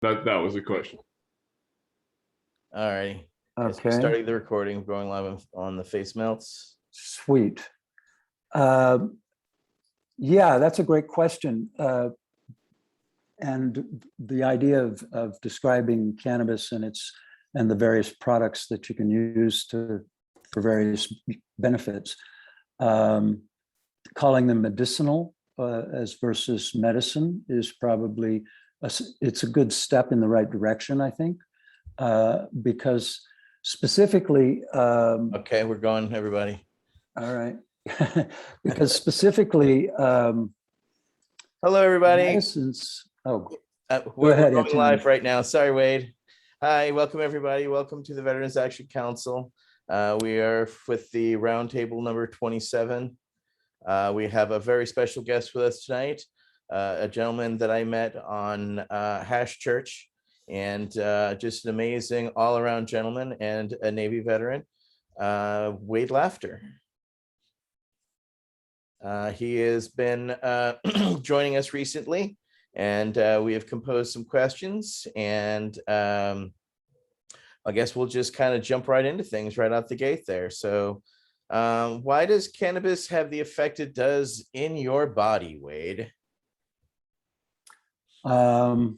That was the question. All right. Yes, we're Okay, starting the recording, going live on the face melts. sweet. Yeah, that's a great question. And the idea of describing cannabis and the various products that you can use for various benefits, calling them medicinal as versus medicine is probably it's a good step in the right direction, I think, because specifically. Okay, we're going, everybody. All right, because specifically. Hello, everybody. Medicines. Oh, We're ahead, going Etienne. live right now. Sorry, Wade. Hi, welcome, everybody. Welcome to the Veterans Action Council. We are with the Roundtable number 27. We have a very special guest with us tonight, a gentleman that I met on Hash Church, and just an amazing all-around gentleman and a Navy veteran, Wade Laughter. He has been joining us recently, and we have composed some questions, and I guess we'll just kind of jump right into things right out the gate there. So why does cannabis have the effect it does in your body, Wade? Well,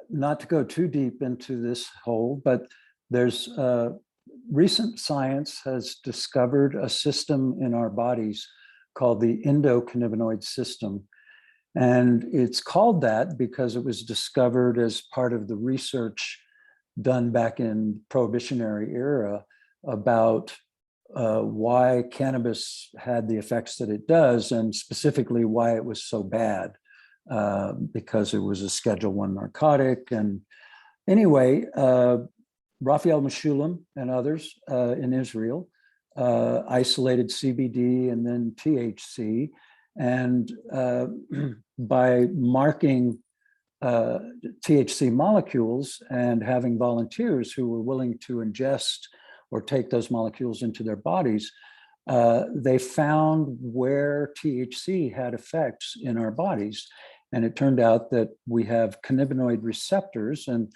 not to go too deep into this hole, but there's recent science has discovered a system in our bodies called the endocannabinoid system. And it's called that because it was discovered as part of the research done back in Prohibitionary era about why cannabis had the effects that it does, and specifically why it was so bad, because it was a Schedule I narcotic. And anyway, Raphael Mechoulam and others in Israel isolated CBD and then THC, and by marking THC molecules and having volunteers who were willing to ingest or take those molecules into their bodies, they found where THC had effects in our bodies. And it turned out that we have cannabinoid receptors, and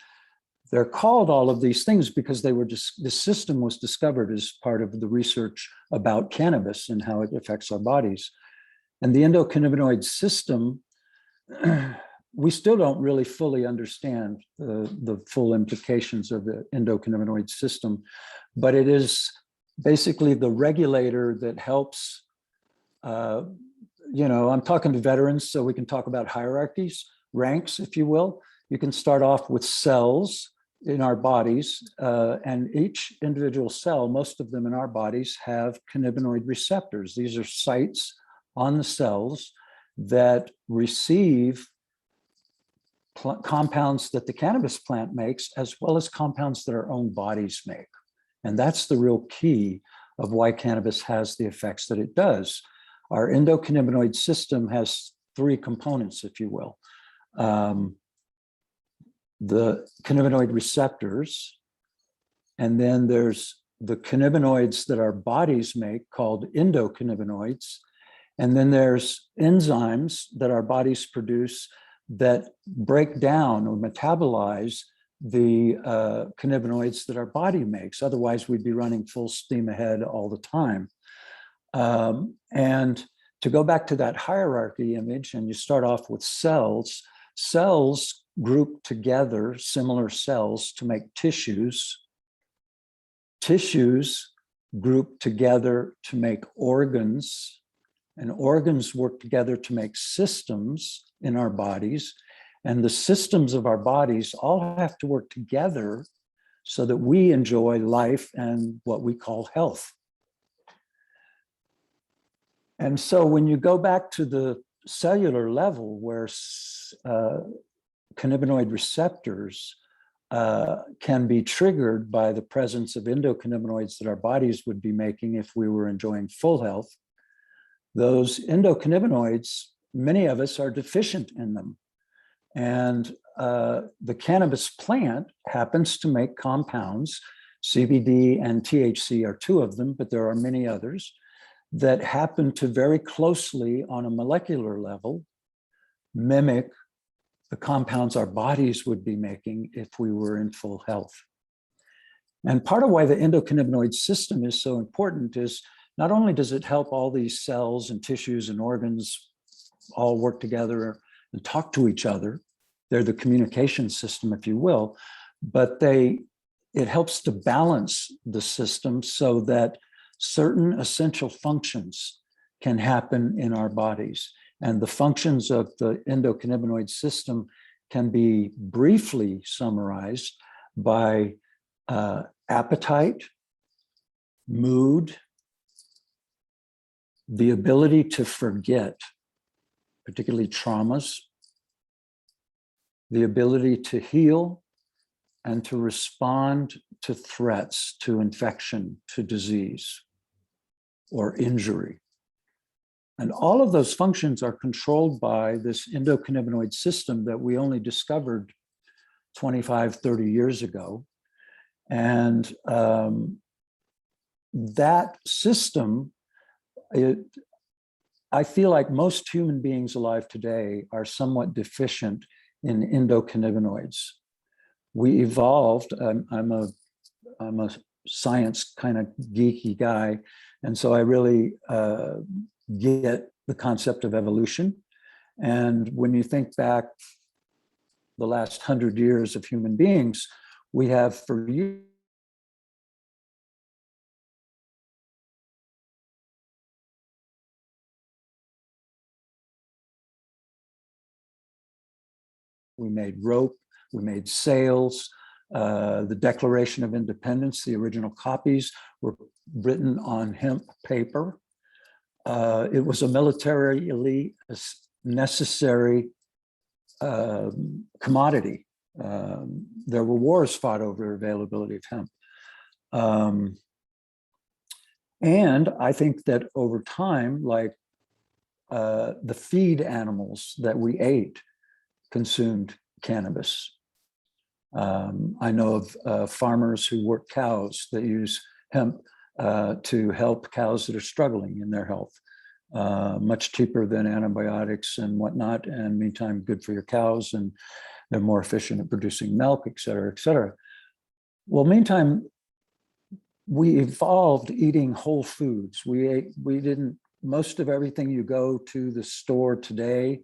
they're called all of these things because they were just, the system was discovered as part of the research about cannabis and how it affects our bodies. And the endocannabinoid system, we still don't really fully understand the full implications of the endocannabinoid system, but it is basically the regulator that helps, I'm talking to veterans, so we can talk about hierarchies, ranks, if you will. You can start off with cells in our bodies, and each individual cell, most of them in our bodies, have cannabinoid receptors. These are sites on the cells that receive compounds that the cannabis plant makes, as well as compounds that our own bodies make. And that's the real key of why cannabis has the effects that it does. Our endocannabinoid system has three components, if you will. The cannabinoid receptors, and then there's the cannabinoids that our bodies make called endocannabinoids, and then there's enzymes that our bodies produce that break down or metabolize the cannabinoids that our body makes. Otherwise, we'd be running full steam ahead all the time. And to go back to that hierarchy image, and you start off with cells, cells group together, similar cells, to make tissues. Tissues group together to make organs, and organs work together to make systems in our bodies. And the systems of our bodies all have to work together so that we enjoy life and what we call health. And so when you go back to the cellular level, where cannabinoid receptors can be triggered by the presence of endocannabinoids that our bodies would be making if we were enjoying full health, those endocannabinoids, many of us are deficient in them. And the cannabis plant happens to make compounds, CBD and THC are two of them, but there are many others, that happen to very closely on a molecular level mimic the compounds our bodies would be making if we were in full health. And part of why the endocannabinoid system is so important is not only does it help all these cells and tissues and organs all work together and talk to each other, they're the communication system, if you will, but it helps to balance the system so that certain essential functions can happen in our bodies. And the functions of the endocannabinoid system can be briefly summarized by appetite, mood, the ability to forget, particularly traumas, the ability to heal, and to respond to threats, to infection, to disease, or injury. And all of those functions are controlled by this endocannabinoid system that we only discovered 25, 30 years ago. And that system, I feel like most human beings alive today are somewhat deficient in endocannabinoids. We evolved, I'm a science kind of geeky guy, and so I really get the concept of evolution. And when you think back the last 100 years of human beings, we have for years we made rope, we made sails. The Declaration of Independence, the original copies were written on hemp paper. It was a militarily necessary commodity. There were wars fought over availability of hemp. And I think that over time, like the feed animals that we ate consumed cannabis. I know of farmers who work cows that use hemp to help cows that are struggling in their health. Much cheaper than antibiotics and whatnot, and meantime, good for your cows, and they're more efficient at producing milk, et cetera, et cetera. Well, meantime, we evolved eating whole foods. We didn't, most of everything you go to the store today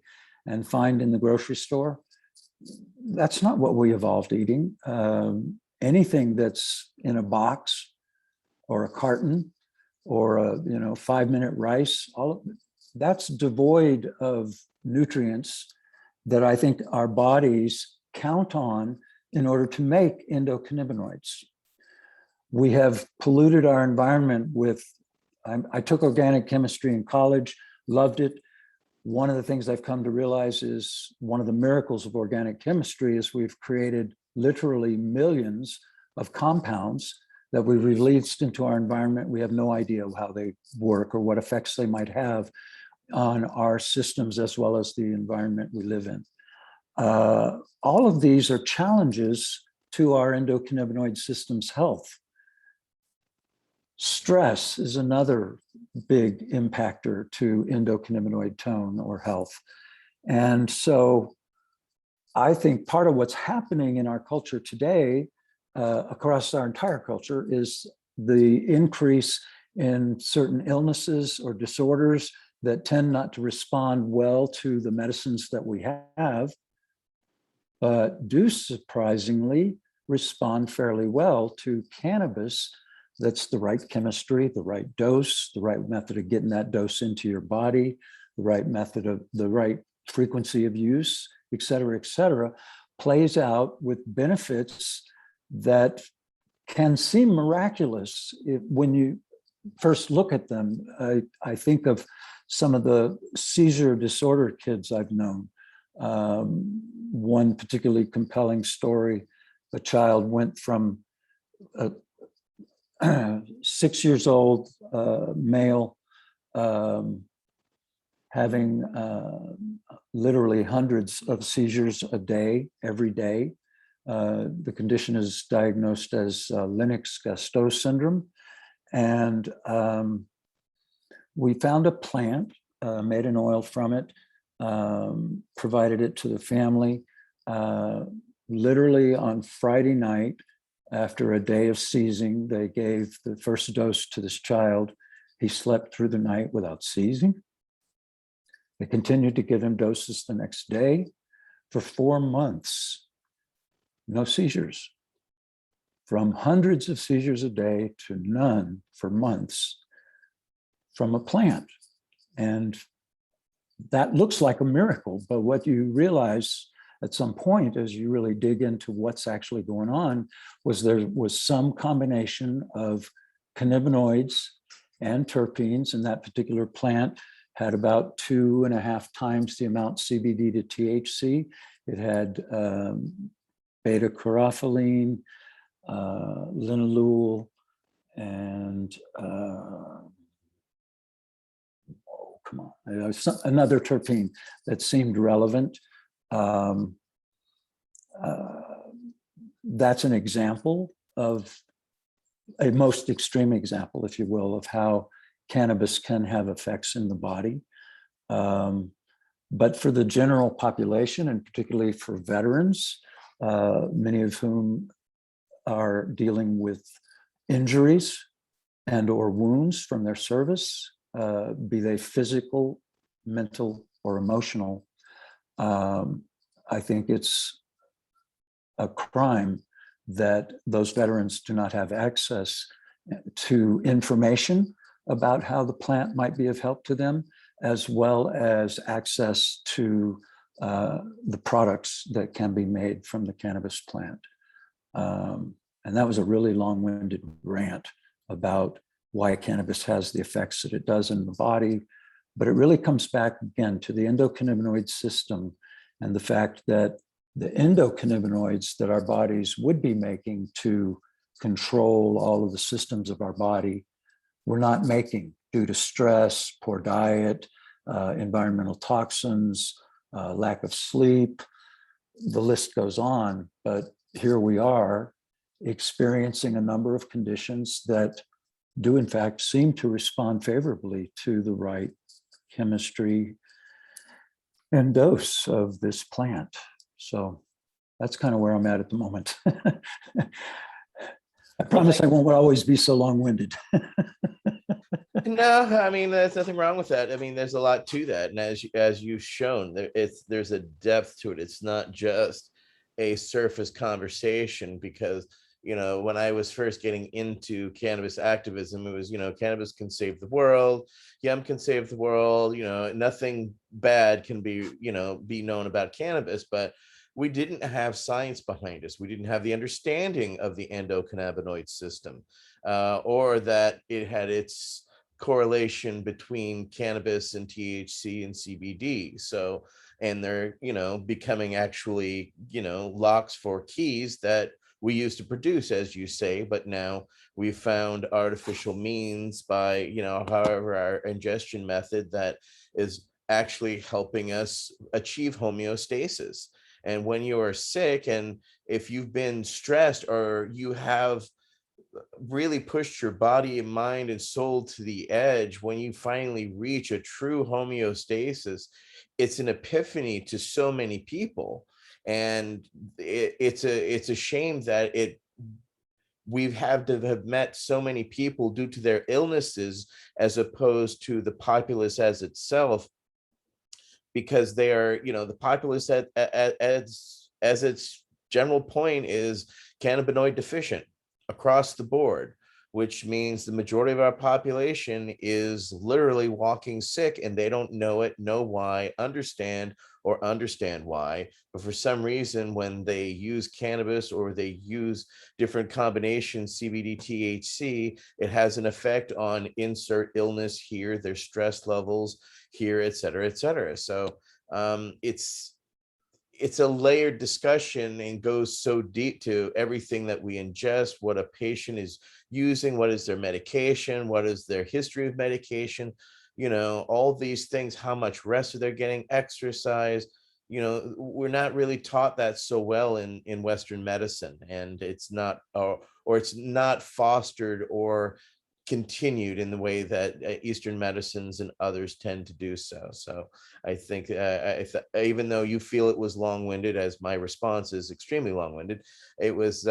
and find in the grocery store, that's not what we evolved eating. Anything that's in a box or a carton or a 5-minute rice, all of that's devoid of nutrients that I think our bodies count on in order to make endocannabinoids. We have polluted our environment with, I took organic chemistry in college, loved it. One of the things I've come to realize is one of the miracles of organic chemistry is we've created literally millions of compounds that we've released into our environment. We have no idea how they work or what effects they might have on our systems as well as the environment we live in. All of these are challenges to our endocannabinoid system's health. Stress is another big impactor to endocannabinoid tone or health. And so I think part of what's happening in our culture today, across our entire culture, is the increase in certain illnesses or disorders that tend not to respond well to the medicines that we have, but do surprisingly respond fairly well to cannabis. That's the right chemistry, the right dose, the right method of getting that dose into your body, the right method of the right frequency of use, et cetera, plays out with benefits that can seem miraculous when you first look at them. I think of some of the seizure disorder kids I've known. One particularly compelling story, a child went from 6 years old, male, having literally hundreds of seizures a day, every day. The condition is diagnosed as Lennox-Gastaut syndrome. And we found a plant, made an oil from it, provided it to the family. Literally on Friday night, after a day of seizing, they gave the first dose to this child. He slept through the night without seizing. They continued to give him doses the next day for 4 months. No seizures. From hundreds of seizures a day to none for months from a plant. And that looks like a miracle, but what you realize at some point as you really dig into what's actually going on was there was some combination of cannabinoids and terpenes, and that particular plant had about 2.5 times the amount CBD to THC. It had beta-caryophyllene, linalool, and come on, another terpene that seemed relevant. That's an example of a most extreme example, if you will, of how cannabis can have effects in the body. But for the general population, and particularly for veterans, many of whom are dealing with injuries and or wounds from their service, be they physical, mental, or emotional, I think it's a crime that those veterans do not have access to information about how the plant might be of help to them, as well as access to the products that can be made from the cannabis plant. And that was a really long-winded rant about why cannabis has the effects that it does in the body. But it really comes back again to the endocannabinoid system and the fact that the endocannabinoids that our bodies would be making to control all of the systems of our body, we're not making due to stress, poor diet, environmental toxins, lack of sleep. The list goes on, but here we are experiencing a number of conditions that do in fact seem to respond favorably to the right chemistry and dose of this plant. So that's kind of where I'm at the moment. I promise I won't always be so long-winded. No, I mean, there's nothing wrong with that. I mean, there's a lot to that. And as you've shown, there's a depth to it. It's not just a surface conversation, because, you know, when I was first getting into cannabis activism, it was, you know, cannabis can save the world. Yum can save the world. You know, nothing bad can be, you know, be known about cannabis, but we didn't have science behind us. We didn't have the understanding of the endocannabinoid system, or that it had its correlation between cannabis and THC and CBD. So, and they're, you know, becoming actually, you know, locks for keys that we used to produce, as you say, but now we've found artificial means by, you know, however, our ingestion method that is actually helping us achieve homeostasis. And when you are sick, and if you've been stressed, or you have really pushed your body and mind and soul to the edge, when you finally reach a true homeostasis, it's an epiphany to so many people. And it's a shame that we've had to have met so many people due to their illnesses, as opposed to the populace as itself, because they are, you know, the populace as its general point is cannabinoid deficient across the board, which means the majority of our population is literally walking sick, and they don't know it, know why, understand why. But for some reason, when they use cannabis or they use different combinations, CBD, THC, it has an effect on insert illness here, their stress levels here, et cetera, et cetera. So it's a layered discussion and goes so deep to everything that we ingest, what a patient is using, what is their medication, what is their history of medication, you know, all these things, how much rest are they getting, exercise. You know, we're not really taught that so well in Western medicine, and it's not, or it's not fostered or continued in the way that Eastern medicines and others tend to do so. So I think even though you feel it was long-winded, as my response is extremely long-winded, it was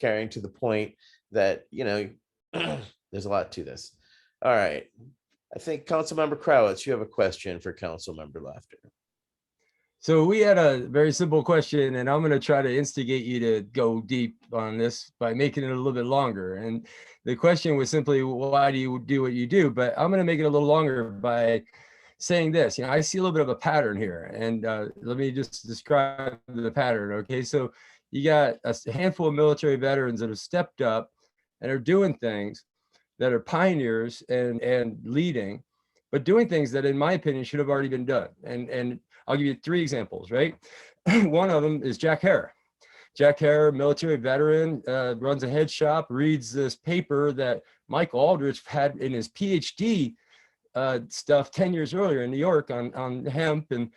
carrying to the point that there's a lot to this. All right, I think Councilmember Crowitz, you have a question for Councilmember Laughter. So we had a very simple question, and I'm going to try to instigate you to go deep on this by making it a little bit longer. And the question was simply, why do you do what you do? But I'm going to make it a little longer by saying this. I see a little bit of a pattern here, and let me just describe the pattern. Okay, so you got a handful of military veterans that have stepped up and are doing things that are pioneers and leading, but doing things that, in my opinion, should have already been done. And I'll give you 3 examples, right? One of them is Jack Hare. Jack Hare, military veteran, runs a head shop, reads this paper that Mike Aldrich had in his PhD stuff 10 years earlier in New York on hemp, and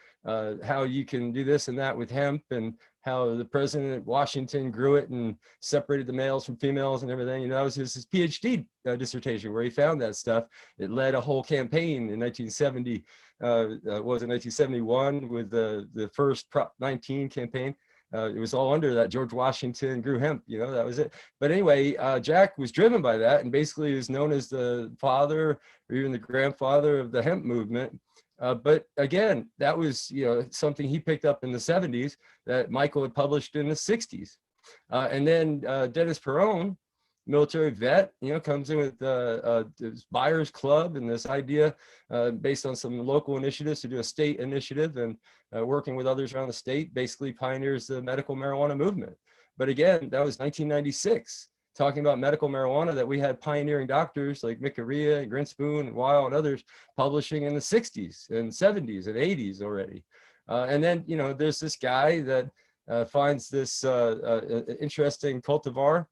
how you can do this and that with hemp, and how the president of Washington grew it and separated the males from females and everything. That was his PhD dissertation where he found that stuff. It led a whole campaign in 1970, was it 1971 with the first Prop 19 campaign. It was all under that George Washington grew hemp, that was it. But anyway, Jack was driven by that, and basically is known as the father or even the grandfather of the hemp movement. But again, that was something he picked up in the 70s that Michael had published in the 60s. And then Dennis Perone, military vet, comes in with this Buyers Club and this idea based on some local initiatives to do a state initiative, and working with others around the state, basically pioneers the medical marijuana movement. But again, that was 1996. Talking about medical marijuana that we had pioneering doctors like Mikaria and Grinspoon and Weil and others publishing in the 60s and 70s and 80s already. And then, there's this guy that finds this interesting cultivar,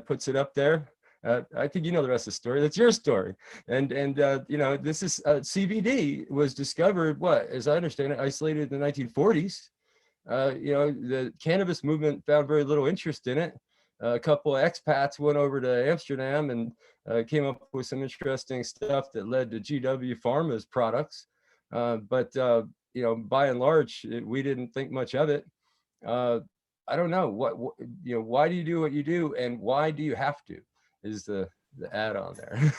puts it up there. I think the rest of the story. That's your story. And this is CBD was discovered, as I understand it, isolated in the 1940s. The cannabis movement found very little interest in it. A couple of expats went over to Amsterdam and came up with some interesting stuff that led to GW Pharma's products. But by and large, we didn't think much of it. I don't know why do you do what you do, and why do you have to, is the add on there.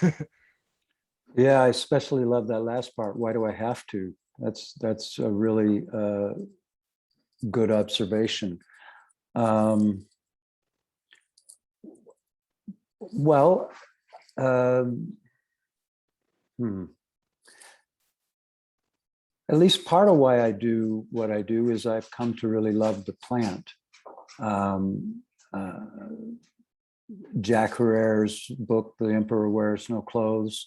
Yeah, I especially love that last part. Why do I have to? That's a really good observation. Well, at least part of why I do what I do is I've come to really love the plant. Jack Herrera's book, The Emperor Wears No Clothes,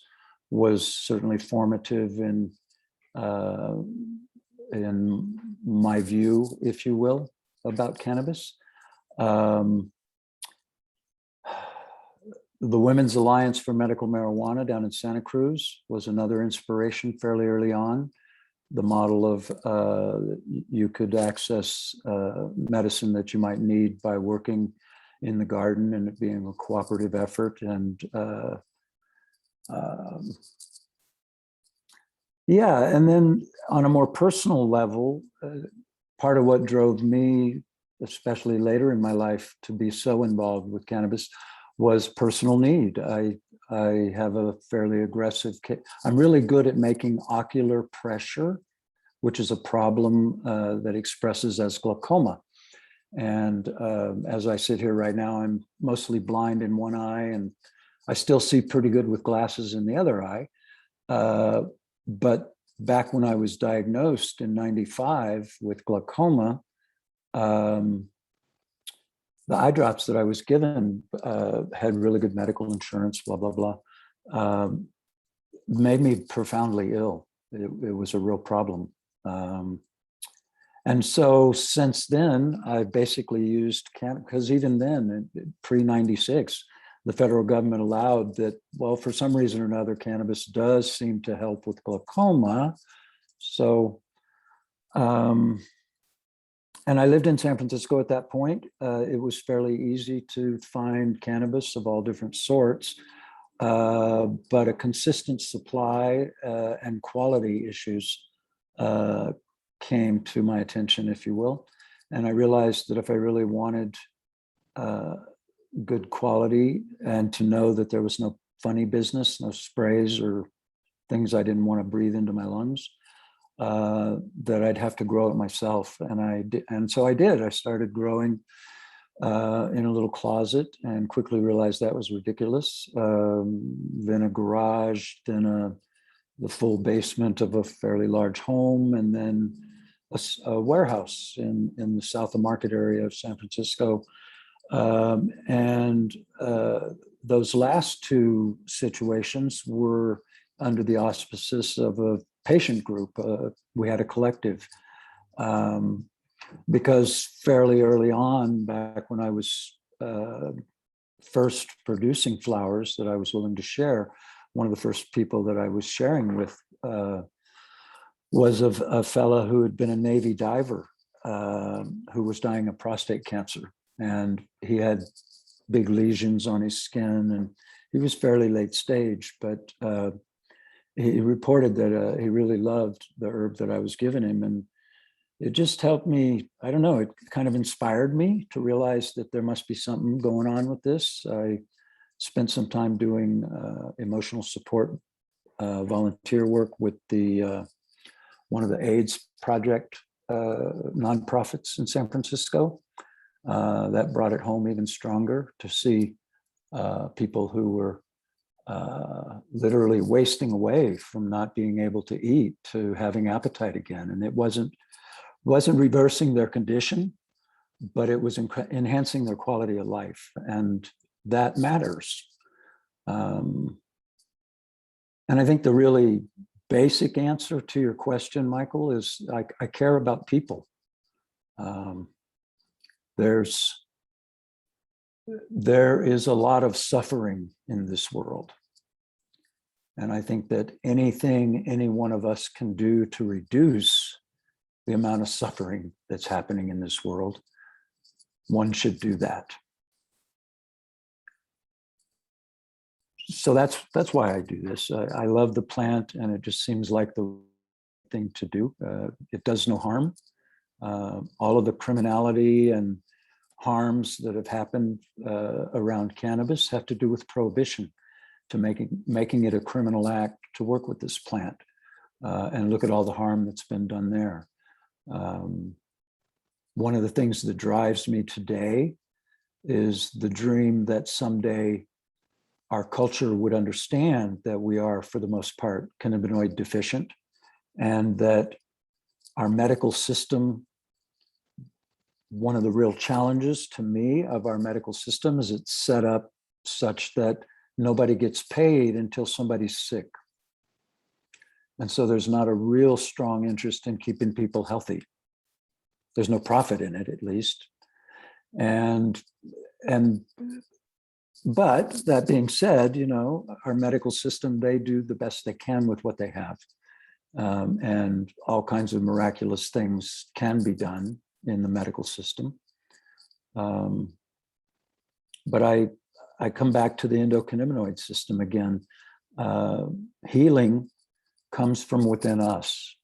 was certainly formative in my view, if you will, about cannabis. The Women's Alliance for Medical Marijuana down in Santa Cruz was another inspiration fairly early on. The model of you could access medicine that you might need by working in the garden, and it being a cooperative effort. And and then on a more personal level, part of what drove me, especially later in my life, to be so involved with cannabis was personal need. I have a fairly aggressive, I'm really good at making ocular pressure, which is a problem that expresses as glaucoma. And as I sit here right now, I'm mostly blind in one eye, and I still see pretty good with glasses in the other eye. But back when I was diagnosed in '95 with glaucoma, the eye drops that I was given had really good medical insurance, blah, blah, blah, made me profoundly ill. It was a real problem. And so since then, I basically used cannabis, because even then, pre-96, the federal government allowed that, well, for some reason or another, cannabis does seem to help with glaucoma. So, and I lived in San Francisco at that point. It was fairly easy to find cannabis of all different sorts. but a consistent supply and quality issues came to my attention, if you will. And I realized that if I really wanted good quality and to know that there was no funny business, no sprays or things I didn't want to breathe into my lungs, that I'd have to grow it myself. And so I did. I started growing in a little closet and quickly realized that was ridiculous. Then a garage, then the full basement of a fairly large home, and then a warehouse in the South of Market area of San Francisco. Those last two situations were under the auspices of a patient group. We had a collective. Because fairly early on, back when I was first producing flowers that I was willing to share, one of the first people that I was sharing with was a fella who had been a Navy diver who was dying of prostate cancer. And he had big lesions on his skin, and he was fairly late stage, but he reported that he really loved the herb that I was giving him. And it just helped me, I don't know, it kind of inspired me to realize that there must be something going on with this. I spent some time doing emotional support volunteer work with one of the AIDS project nonprofits in San Francisco. That brought it home even stronger to see people who were literally wasting away from not being able to eat to having appetite again. And it wasn't reversing their condition, but it was enhancing their quality of life. And that matters. And I think the really basic answer to your question, Michael, is I care about people. There is a lot of suffering in this world. And I think that anything any one of us can do to reduce the amount of suffering that's happening in this world, one should do that. So that's why I do this. I love the plant, and it just seems like the thing to do. It does no harm. All of the criminality and harms that have happened around cannabis have to do with prohibition, to making it a criminal act to work with this plant. And look at all the harm that's been done there. One of the things that drives me today is the dream that someday our culture would understand that we are, for the most part, cannabinoid deficient, and that our medical system, one of the real challenges to me of our medical system is it's set up such that nobody gets paid until somebody's sick. And so there's not a real strong interest in keeping people healthy. There's no profit in it, at least. But that being said, our medical system, they do the best they can with what they have. And all kinds of miraculous things can be done in the medical system. But I come back to the endocannabinoid system again. Healing comes from within us.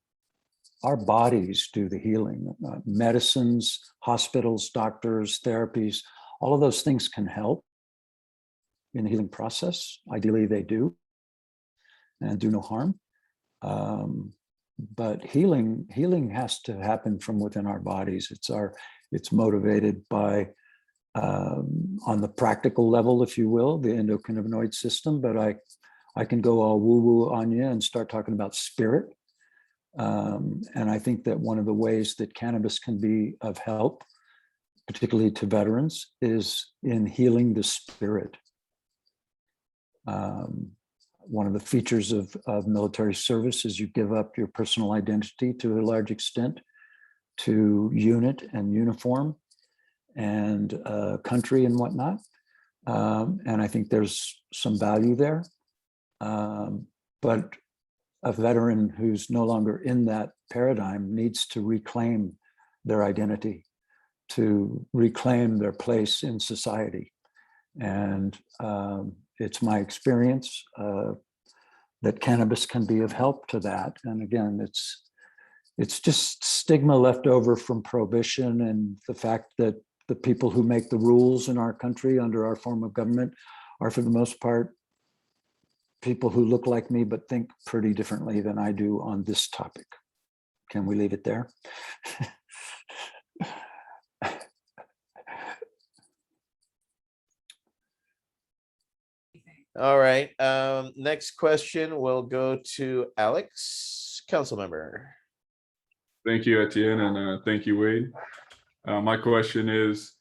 Our bodies do the healing. Medicines, hospitals, doctors, therapies, all of those things can help in the healing process. Ideally, they do, and do no harm. But healing has to happen from within our bodies. It's motivated by, on the practical level, if you will, the endocannabinoid system. But I can go all woo-woo on you and start talking about spirit. And I think that one of the ways that cannabis can be of help, particularly to veterans, is in healing the spirit. One of the features of military service is you give up your personal identity to a large extent to unit and uniform and country and whatnot. And I think there's some value there. But a veteran who's no longer in that paradigm needs to reclaim their identity, to reclaim their place in society. And it's my experience that cannabis can be of help to that. And again, it's just stigma left over from prohibition and the fact that the people who make the rules in our country under our form of government are, for the most part, people who look like me but think pretty differently than I do on this topic. Can we leave it there? All right. Next question will go to Alex, council member. Thank you, Etienne, and thank you, Wade. My question is,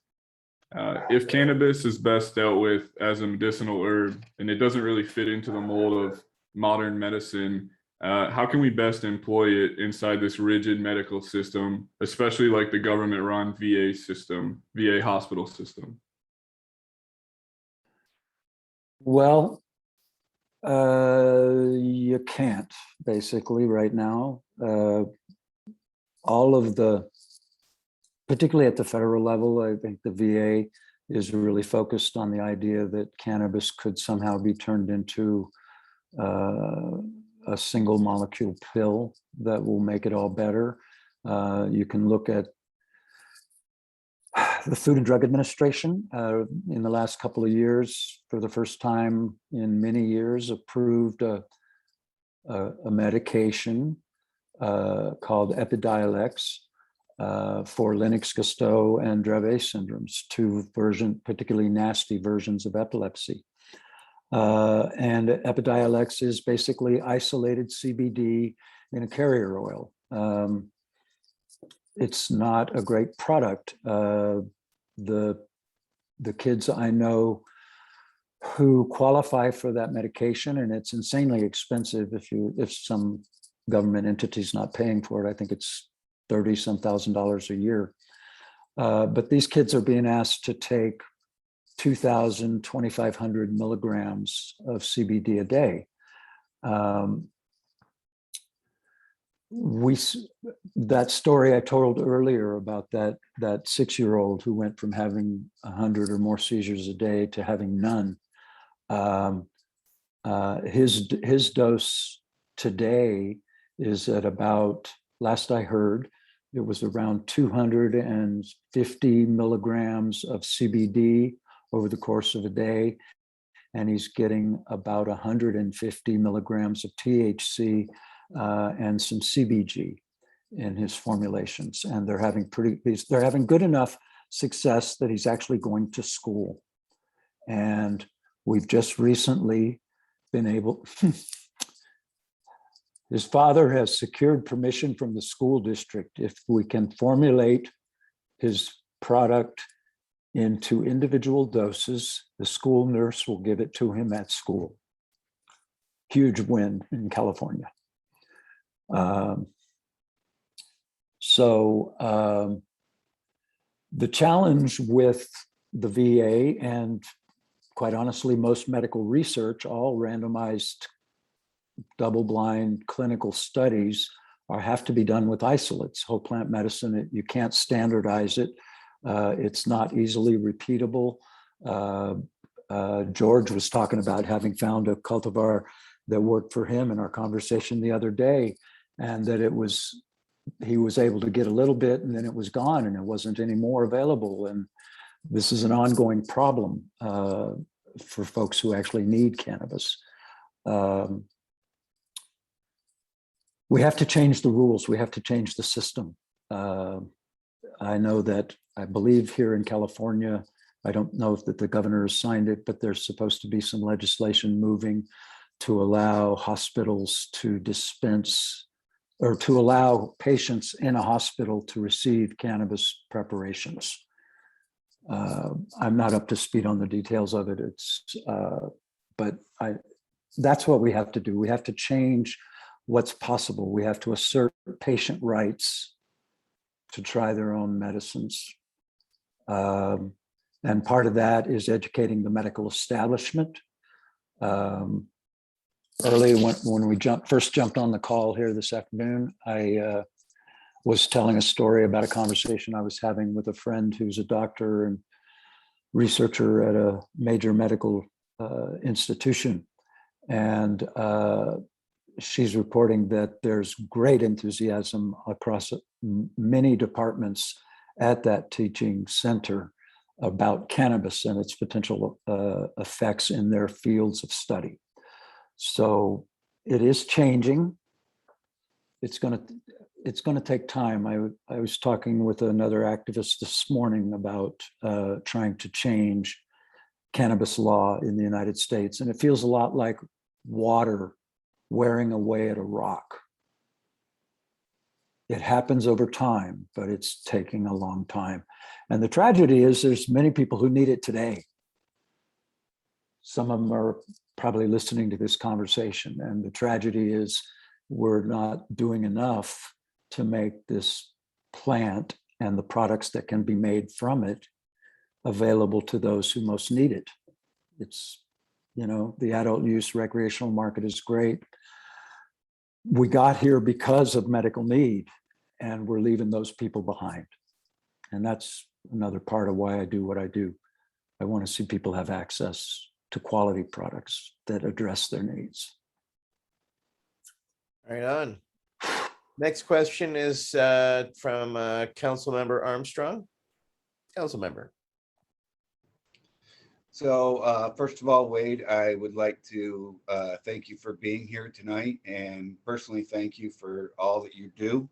if cannabis is best dealt with as a medicinal herb and it doesn't really fit into the mold of modern medicine, how can we best employ it inside this rigid medical system, especially like the government-run VA system, VA hospital system? Well, you can't basically right now. All of the, particularly at the federal level, I think the VA is really focused on the idea that cannabis could somehow be turned into a single molecule pill that will make it all better. You can look at the Food and Drug Administration in the last couple of years, for the first time in many years, approved a medication called Epidiolex for Lennox-Gastaut and Dravet syndromes, two particularly nasty versions of epilepsy. And Epidiolex is basically isolated CBD in a carrier oil. It's not a great product. The kids I know who qualify for that medication, and it's insanely expensive if some government entity's not paying for it. I think it's $30-some thousand a year. But these kids are being asked to take 2,000, 2,500 milligrams of CBD a day. That story I told earlier about that 6-year-old who went from having 100 or more seizures a day to having none. His dose today is at about, last I heard, it was around 250 milligrams of CBD over the course of a day, and he's getting about 150 milligrams of THC and some CBG in his formulations, and they're having good enough success that he's actually going to school. And we've just recently been able, his father has secured permission from the school district. If we can formulate his product into individual doses, the school nurse will give it to him at school. Huge win in California. The challenge with the VA and, quite honestly, most medical research, all randomized double-blind clinical studies have to be done with isolates. Whole plant medicine, you can't standardize it. It's not easily repeatable. George was talking about having found a cultivar that worked for him in our conversation the other day, and that he was able to get a little bit and then it was gone and it wasn't any more available. And this is an ongoing problem for folks who actually need cannabis. We have to change the rules. We have to change the system. I know that, I believe here in California, I don't know if that the governor has signed it, but there's supposed to be some legislation moving to allow hospitals to dispense, or to allow patients in a hospital to receive cannabis preparations. I'm not up to speed on the details of it. That's what we have to do. We have to change what's possible. We have to assert patient rights to try their own medicines. And part of that is educating the medical establishment. Early when we first jumped on the call here this afternoon, I was telling a story about a conversation I was having with a friend who's a doctor and researcher at a major medical institution. And she's reporting that there's great enthusiasm across many departments at that teaching center about cannabis and its potential effects in their fields of study. So it is changing. It's going to take time. I was talking with another activist this morning about trying to change cannabis law in the United States, and it feels a lot like water wearing away at a rock. It happens over time, but it's taking a long time. And the tragedy is there's many people who need it today. Some of them are probably listening to this conversation, and the tragedy is we're not doing enough to make this plant and the products that can be made from it available to those who most need it. It's, you know, the adult use recreational market is great. We got here because of medical need, and we're leaving those people behind. And that's another part of why I do what I do. I want to see people have access to quality products that address their needs. Right on. Next question is from Councilmember Armstrong. Councilmember. So first of all, Wade, I would like to thank you for being here tonight, and personally thank you for all that you do.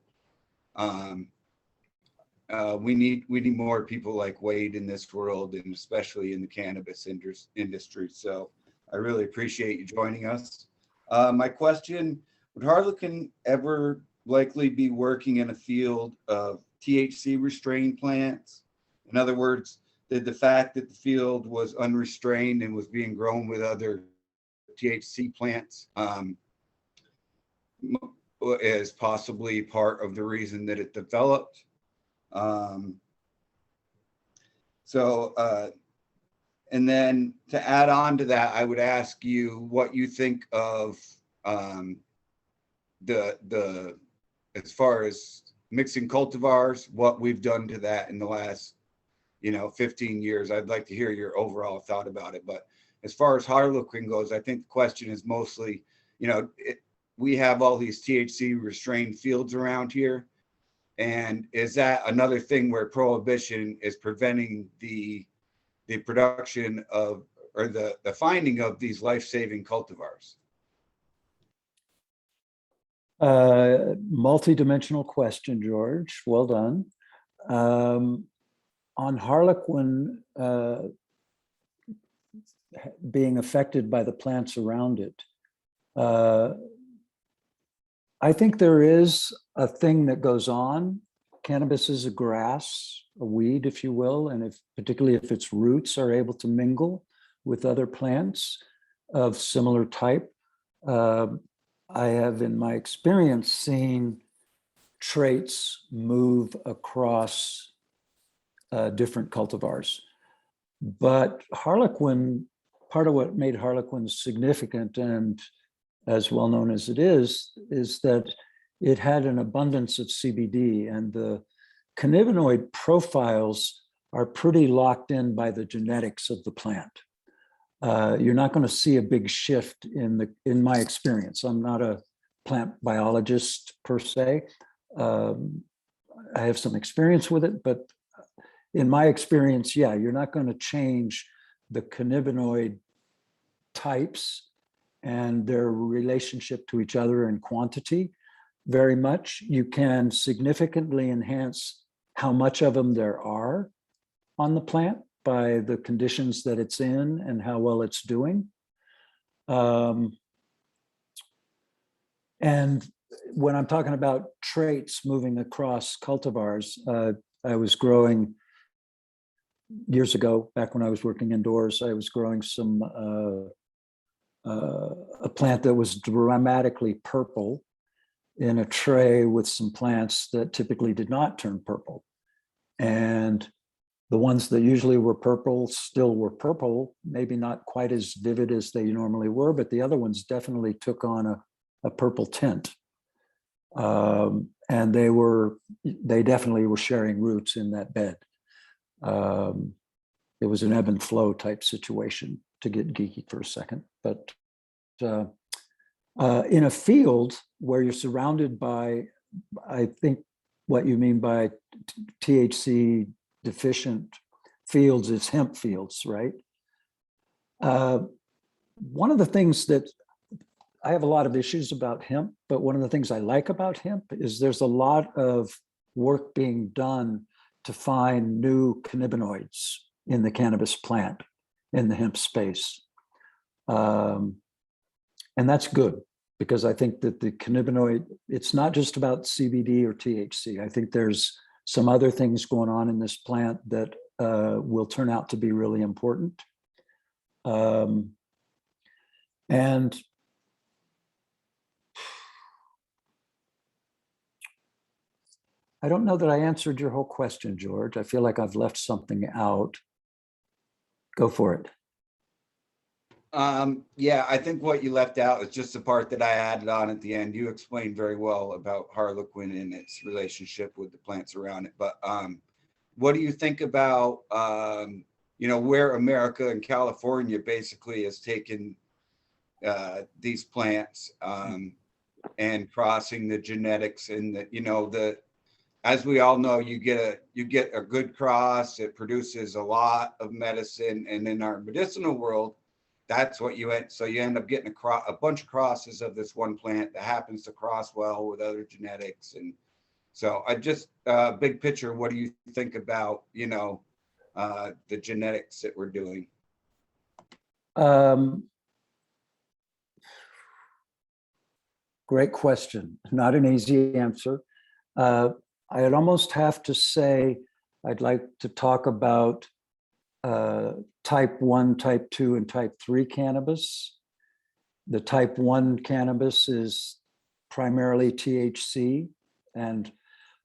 We need more people like Wade in this world, and especially in the cannabis industry. So I really appreciate you joining us. My question, would Harlequin ever likely be working in a field of THC restrained plants? In other words, did the fact that the field was unrestrained and was being grown with other THC plants is possibly part of the reason that it developed? And then to add on to that, I would ask you what you think of the as far as mixing cultivars, what we've done to that in the last 15 years. I'd like to hear your overall thought about it. But as far as Harlequin goes, I think the question is mostly, we have all these THC restrained fields around here. And is that another thing where prohibition is preventing the production of, or the finding of these life-saving cultivars? Multi-dimensional question, George. Well done. On Harlequin being affected by the plants around it, I think there is a thing that goes on. Cannabis is a grass, a weed, if you will, and particularly if its roots are able to mingle with other plants of similar type. I have, in my experience, seen traits move across different cultivars. But Harlequin, part of what made Harlequin significant and as well known as it is that it had an abundance of CBD, and the cannabinoid profiles are pretty locked in by the genetics of the plant. You're not going to see a big shift in my experience. I'm not a plant biologist per se. I have some experience with it, but in my experience, yeah, you're not going to change the cannabinoid types and their relationship to each other in quantity very much. You can significantly enhance how much of them there are on the plant by the conditions that it's in and how well it's doing. And when I'm talking about traits moving across cultivars, I was growing years ago, back when I was working indoors, I was growing a plant that was dramatically purple in a tray with some plants that typically did not turn purple. And the ones that usually were purple still were purple, maybe not quite as vivid as they normally were, but the other ones definitely took on a purple tint. And they definitely were sharing roots in that bed. It was an ebb and flow type situation. to get geeky for a second, but in a field where you're surrounded by, I think what you mean by THC deficient fields is hemp fields, right? One of the things that I have a lot of issues about hemp, but one of the things I like about hemp is there's a lot of work being done to find new cannabinoids in the cannabis plant, in the hemp space. And that's good, because I think that the cannabinoid, it's not just about CBD or THC. I think there's some other things going on in this plant that will turn out to be really important. And I don't know that I answered your whole question, George. I feel like I've left something out. Go for it. Yeah, I think what you left out is just the part that I added on at the end. You explained very well about Harlequin and its relationship with the plants around it. But what do you think about, where America and California basically has taken these plants and crossing the genetics and as we all know, you get a good cross, it produces a lot of medicine. And in our medicinal world, that's what you end. So you end up getting a bunch of crosses of this one plant that happens to cross well with other genetics. And so I just, big picture, what do you think about, the genetics that we're doing? Great question. Not an easy answer. I'd almost have to say, I'd like to talk about type 1, type 2, and type 3 cannabis. The type 1 cannabis is primarily THC, and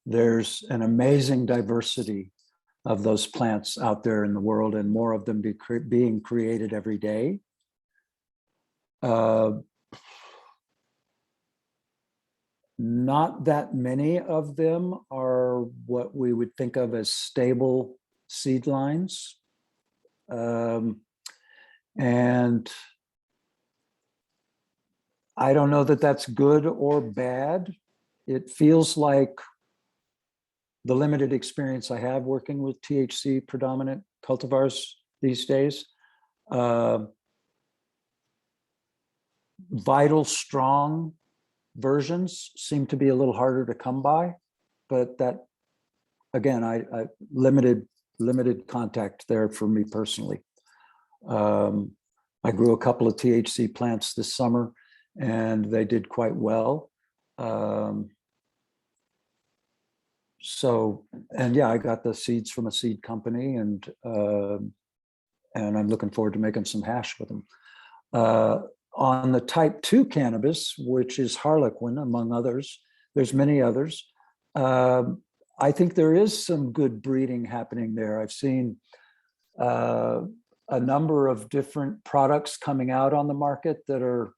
there's an amazing diversity of those plants out there in the world, and more of them being created every day. Not that many of them are what we would think of as stable seed lines. And I don't know that that's good or bad. It feels like the limited experience I have working with THC predominant cultivars these days, vital, strong versions seem to be a little harder to come by, but that, again, I limited contact there for me personally. I grew a couple of THC plants this summer, and they did quite well. So, and yeah, I got the seeds from a seed company, and I'm looking forward to making some hash with them. On the type 2 cannabis, which is Harlequin, among others, there's many others. I think there is some good breeding happening there. I've seen a number of different products coming out on the market that are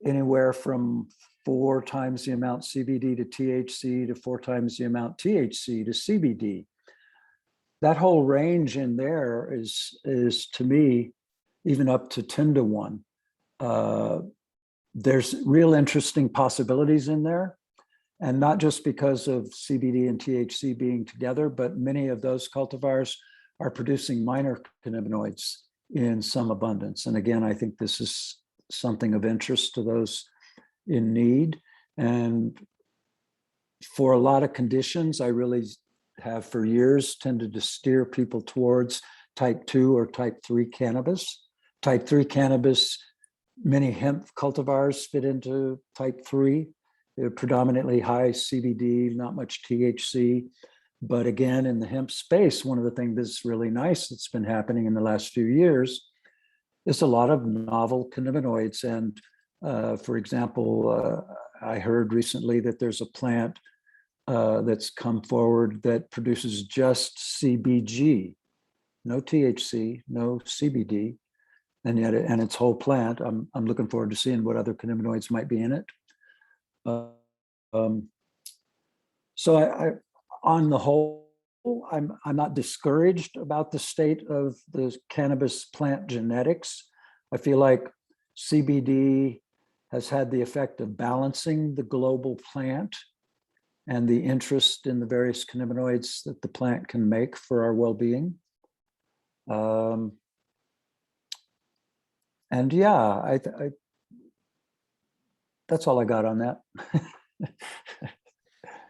anywhere from 4 times the amount CBD to THC to 4 times the amount THC to CBD. That whole range in there is to me, even up to 10 to 1. There's real interesting possibilities in there, and not just because of CBD and THC being together, but many of those cultivars are producing minor cannabinoids in some abundance. And again, I think this is something of interest to those in need. And for a lot of conditions, I really have for years tended to steer people towards type 2 or type 3 cannabis. Type 3 cannabis, many hemp cultivars fit into type 3. They're predominantly high CBD, not much THC. But again, in the hemp space, one of the things that's really nice that's been happening in the last few years is a lot of novel cannabinoids. And for example, I heard recently that there's a plant that's come forward that produces just CBG, no THC, no CBD. And yet, and its whole plant. I'm looking forward to seeing what other cannabinoids might be in it. So I on the whole, I'm not discouraged about the state of the cannabis plant genetics. I feel like CBD has had the effect of balancing the global plant and the interest in the various cannabinoids that the plant can make for our well-being. And yeah, I that's all I got on that.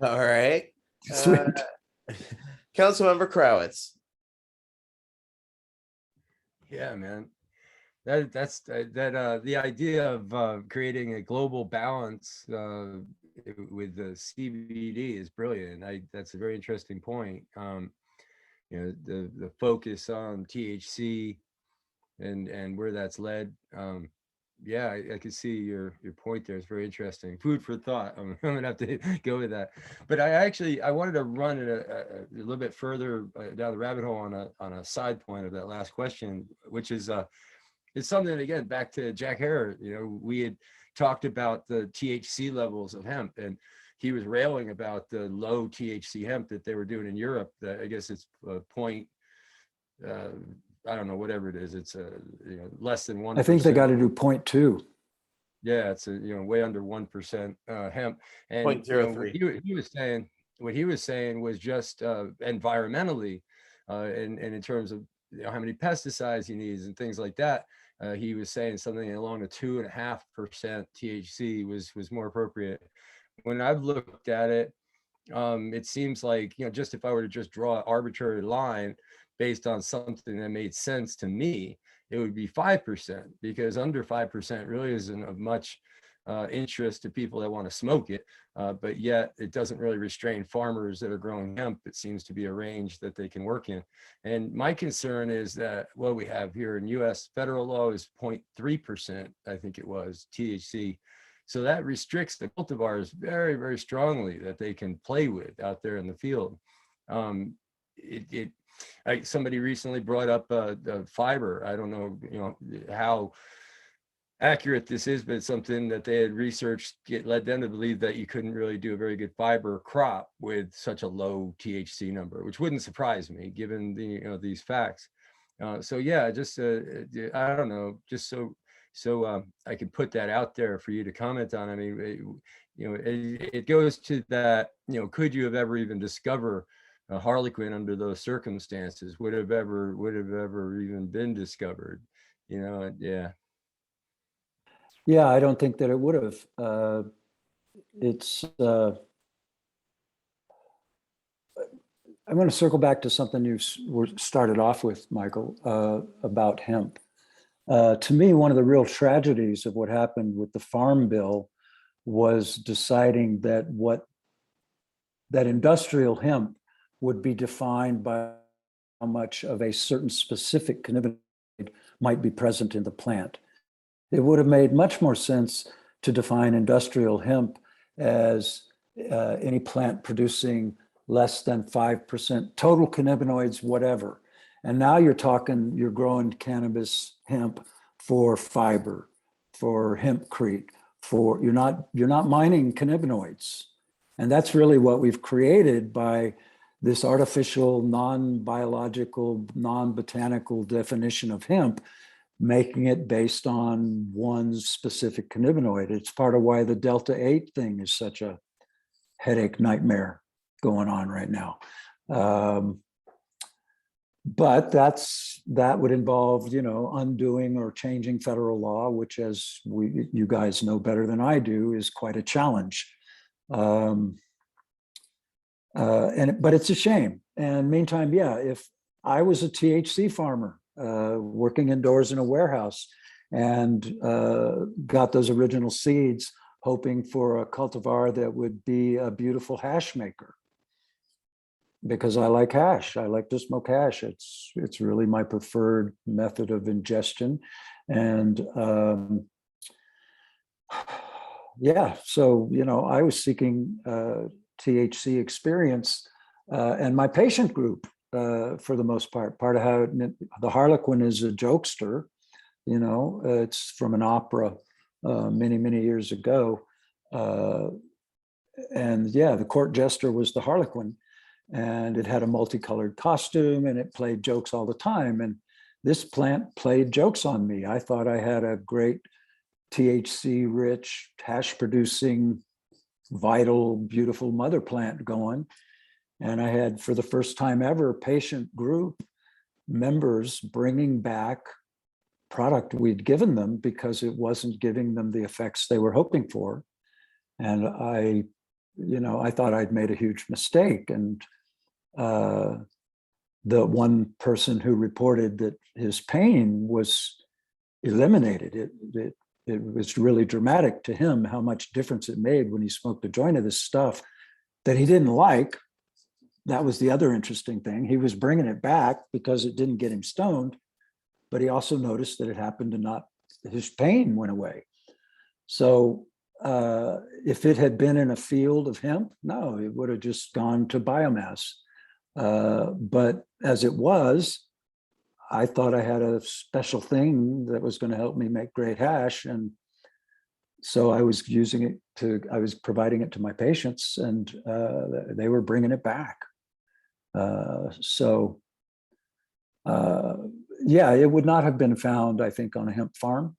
All right. Sweet. Councilmember Crowitz. Yeah, man. That's the idea of creating a global balance with the CBD is brilliant. That's a very interesting point. You know, the focus on THC and where that's led. Yeah, I can see your point there. It's very interesting. Food for thought. I'm gonna have to go with that. But I wanted to run it a little bit further down the rabbit hole on a side point of that last question, which is it's something, again, back to Jack Herer. You know, we had talked about the THC levels of hemp, and he was railing about the low THC hemp that they were doing in Europe. That I guess it's a point. I don't know, whatever it is. It's less than 1%. I think they got to do 0.2. Yeah, it's way under 1% hemp. And 0.03. What he was saying was just environmentally, and in terms of how many pesticides he needs and things like that. He was saying something along the 2.5% THC was more appropriate. When I've looked at it, it seems like, just if I were to just draw an arbitrary line based on something that made sense to me, it would be 5%, because under 5% really isn't of much interest to people that want to smoke it, but yet it doesn't really restrain farmers that are growing hemp. It seems to be a range that they can work in. And my concern is that what we have here in US federal law is 0.3%, I think it was, THC. So that restricts the cultivars very, very strongly that they can play with out there in the field. Somebody recently brought up the fiber. I don't know, how accurate this is, but it's something that they had researched led them to believe that you couldn't really do a very good fiber crop with such a low THC number, which wouldn't surprise me given these facts. So yeah, just I don't know, just so I can put that out there for you to comment on. I mean, it goes to that, could you have ever even discovered a Harlequin under those circumstances? Would have ever even been discovered? Yeah. Yeah, I don't think that it would have. It's I'm going to circle back to something you started off with, Michael, about hemp. To me, one of the real tragedies of what happened with the Farm Bill was deciding that industrial hemp would be defined by how much of a certain specific cannabinoid might be present in the plant. It would have made much more sense to define industrial hemp as any plant producing less than 5% total cannabinoids, whatever. And now you're growing cannabis hemp for fiber, for hempcrete, you're not mining cannabinoids. And that's really what we've created by this artificial, non-biological, non-botanical definition of hemp, making it based on one specific cannabinoid. It's part of why the Delta 8 thing is such a headache nightmare going on right now. But that would involve, undoing or changing federal law, which, as you guys know better than I do, is quite a challenge. But it's a shame. And meantime, yeah, if I was a THC farmer working indoors in a warehouse and got those original seeds, hoping for a cultivar that would be a beautiful hash maker, because I like hash. I like to smoke hash. It's really my preferred method of ingestion. And yeah, so, I was seeking THC experience, and my patient group, for the most part of how the Harlequin is a jokester, it's from an opera many, many years ago. And yeah, the court jester was the Harlequin. and it had a multicolored costume and it played jokes all the time. And this plant played jokes on me. I thought I had a great THC rich, hash producing, vital, beautiful mother plant going. And I had, for the first time ever, patient group members bringing back product we'd given them because it wasn't giving them the effects they were hoping for. And I thought I'd made a huge mistake. And the one person who reported that his pain was eliminated, it was really dramatic to him how much difference it made when he smoked a joint of this stuff that he didn't like. That was the other interesting thing. He was bringing it back because it didn't get him stoned, but he also noticed that it happened to not, his pain went away. So if it had been in a field of hemp, no, it would have just gone to biomass. But as it was, I thought I had a special thing that was going to help me make great hash. And so I was I was providing it to my patients, and they were bringing it back. Yeah, it would not have been found, I think, on a hemp farm.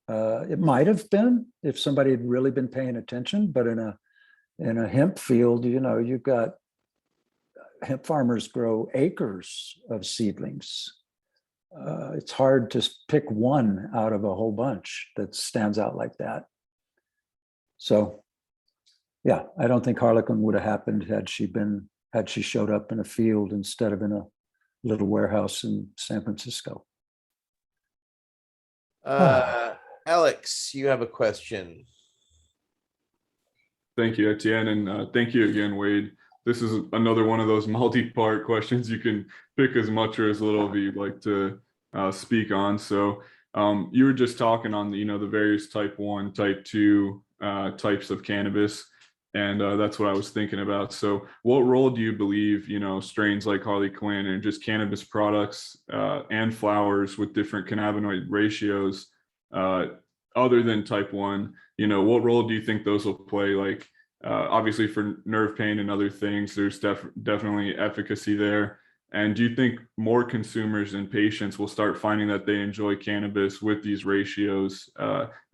It might have been if somebody had really been paying attention, but in a hemp field, you've got hemp farmers grow acres of seedlings. It's hard to pick one out of a whole bunch that stands out like that. So, yeah, I don't think Harlequin would have happened had she showed up in a field instead of in a little warehouse in San Francisco. Alex, you have a question. Thank you, Etienne, and thank you again, Wade. This is another one of those multi-part questions. You can pick as much or as little of you'd like to speak on. So you were just talking on the various type 1, type 2 types of cannabis, and that's what I was thinking about. So what role do you believe strains like Harlequin and just cannabis products and flowers with different cannabinoid ratios other than type 1, what role do you think those will play? Like obviously for nerve pain and other things, there's definitely efficacy there. And do you think more consumers and patients will start finding that they enjoy cannabis with these ratios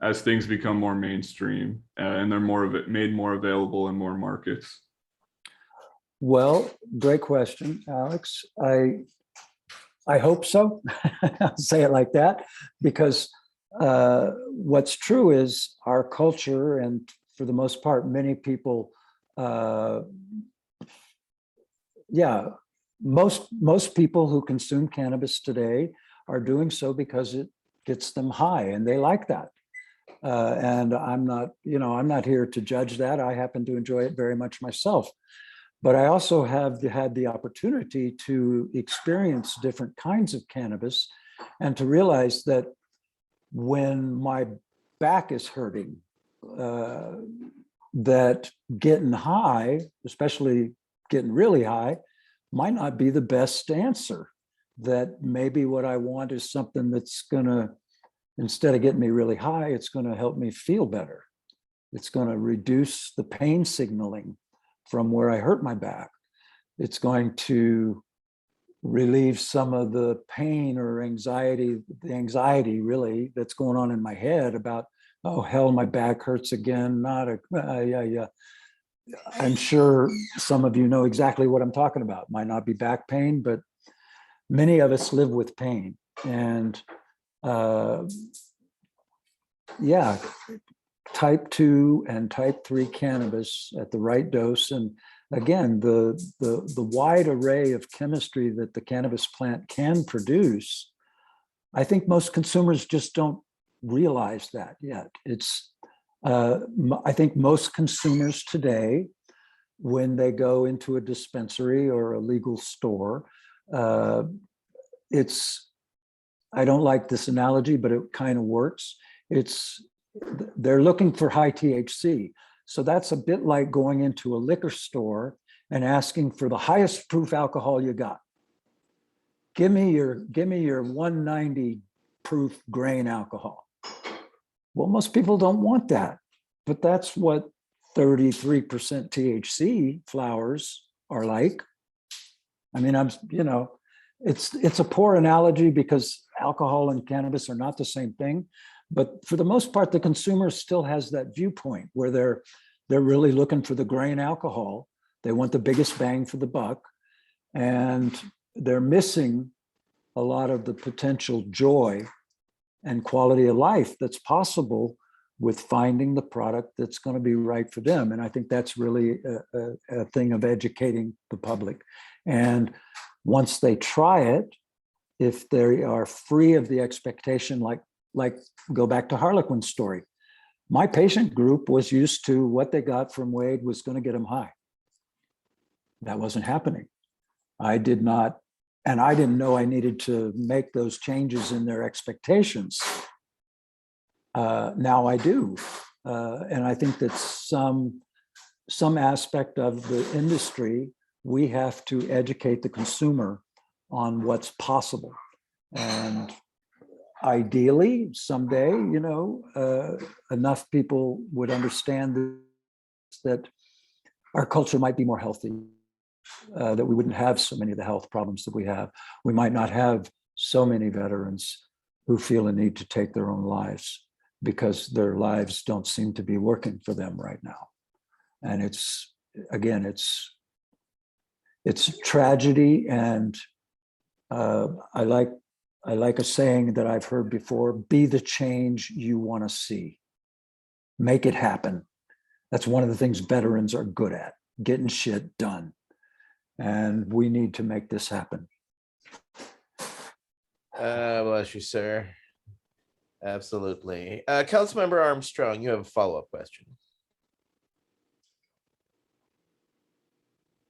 as things become more mainstream and they're made more available in more markets? Well, great question, Alex. I hope so. I'll say it like that, because what's true is our culture, and for the most part, many people, most people who consume cannabis today are doing so because it gets them high, and they like that. And I'm not here to judge that. I happen to enjoy it very much myself. But I also have had the opportunity to experience different kinds of cannabis and to realize that when my back is hurting, that getting high, especially getting really high, might not be the best answer. That maybe what I want is something that's gonna, instead of getting me really high, it's gonna help me feel better. It's gonna reduce the pain signaling from where I hurt my back. It's going to relieve some of the pain or anxiety, the anxiety really that's going on in my head about, oh hell, my back hurts again. I'm sure some of you know exactly what I'm talking about. Might not be back pain, but many of us live with pain. And type 2 and type 3 cannabis at the right dose. And again, the wide array of chemistry that the cannabis plant can produce, I think most consumers just don't realize that yet. I think most consumers today, when they go into a dispensary or a legal store, I don't like this analogy, but it kind of works. They're looking for high THC. So that's a bit like going into a liquor store and asking for the highest proof alcohol you got. Give me your 190 proof grain alcohol. Well, most people don't want that, but that's what 33% THC flowers are like. I mean, it's a poor analogy because alcohol and cannabis are not the same thing. But for the most part, the consumer still has that viewpoint where they're really looking for the grain alcohol. They want the biggest bang for the buck, and they're missing a lot of the potential joy and quality of life that's possible with finding the product that's going to be right for them. And I think that's really a thing of educating the public. And once they try it, if they are free of the expectation, like go back to Harlequin's story, my patient group was used to what they got from Wade was going to get them high. That wasn't happening. I did not, and I didn't know I needed to make those changes in their expectations. Now I do. And I think that some aspect of the industry, we have to educate the consumer on what's possible. And ideally, someday, enough people would understand that our culture might be more healthy, that we wouldn't have so many of the health problems that we have. We might not have so many veterans who feel a need to take their own lives because their lives don't seem to be working for them right now. And it's tragedy. And I like a saying that I've heard before: be the change you want to see. Make it happen. That's one of the things veterans are good at, getting shit done. And we need to make this happen. Bless you, sir. Absolutely. Councilmember Armstrong, you have a follow-up question.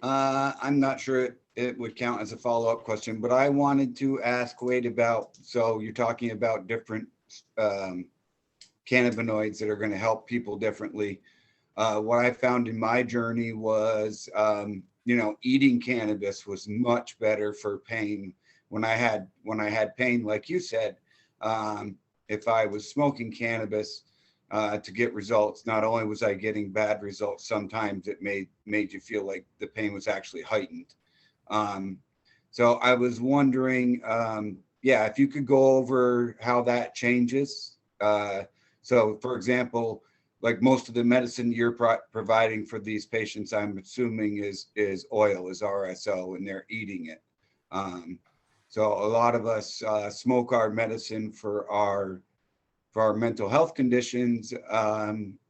I'm not sure it would count as a follow-up question, but I wanted to ask Wade about, so you're talking about different cannabinoids that are going to help people differently. What I found in my journey was, eating cannabis was much better for pain. When I had pain, like you said, if I was smoking cannabis to get results, not only was I getting bad results, sometimes it made you feel like the pain was actually heightened. So I was wondering, if you could go over how that changes. So for example, like most of the medicine you're providing for these patients, I'm assuming is oil, is RSO, and they're eating it. So a lot of us smoke our medicine for our mental health conditions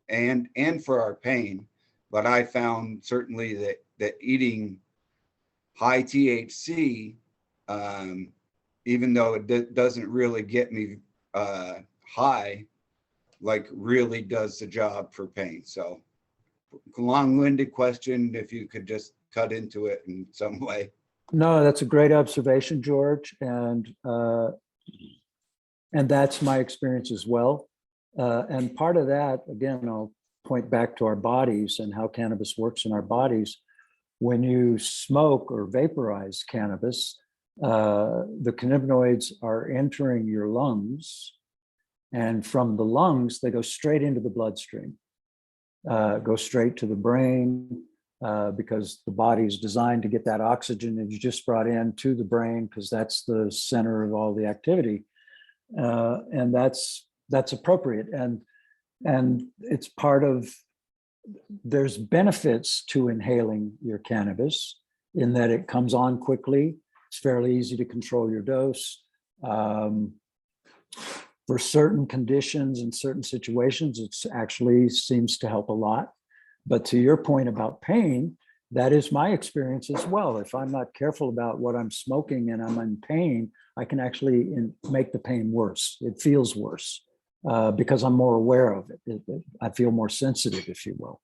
and for our pain. But I found certainly that eating high THC, even though it doesn't really get me high, like really does the job for pain. So long-winded question, if you could just cut into it in some way. No, that's a great observation, George. And that's my experience as well. And part of that, again, I'll point back to our bodies and how cannabis works in our bodies. When you smoke or vaporize cannabis, the cannabinoids are entering your lungs. And from the lungs, they go straight into the bloodstream, go straight to the brain, because the body is designed to get that oxygen that you just brought in to the brain, because that's the center of all the activity. And that's appropriate. And it's part of, there's benefits to inhaling your cannabis in that it comes on quickly. It's fairly easy to control your dose. For certain conditions and certain situations, it actually seems to help a lot. But to your point about pain, that is my experience as well. If I'm not careful about what I'm smoking and I'm in pain, I can actually make the pain worse. It feels worse because I'm more aware of it. I feel more sensitive, if you will.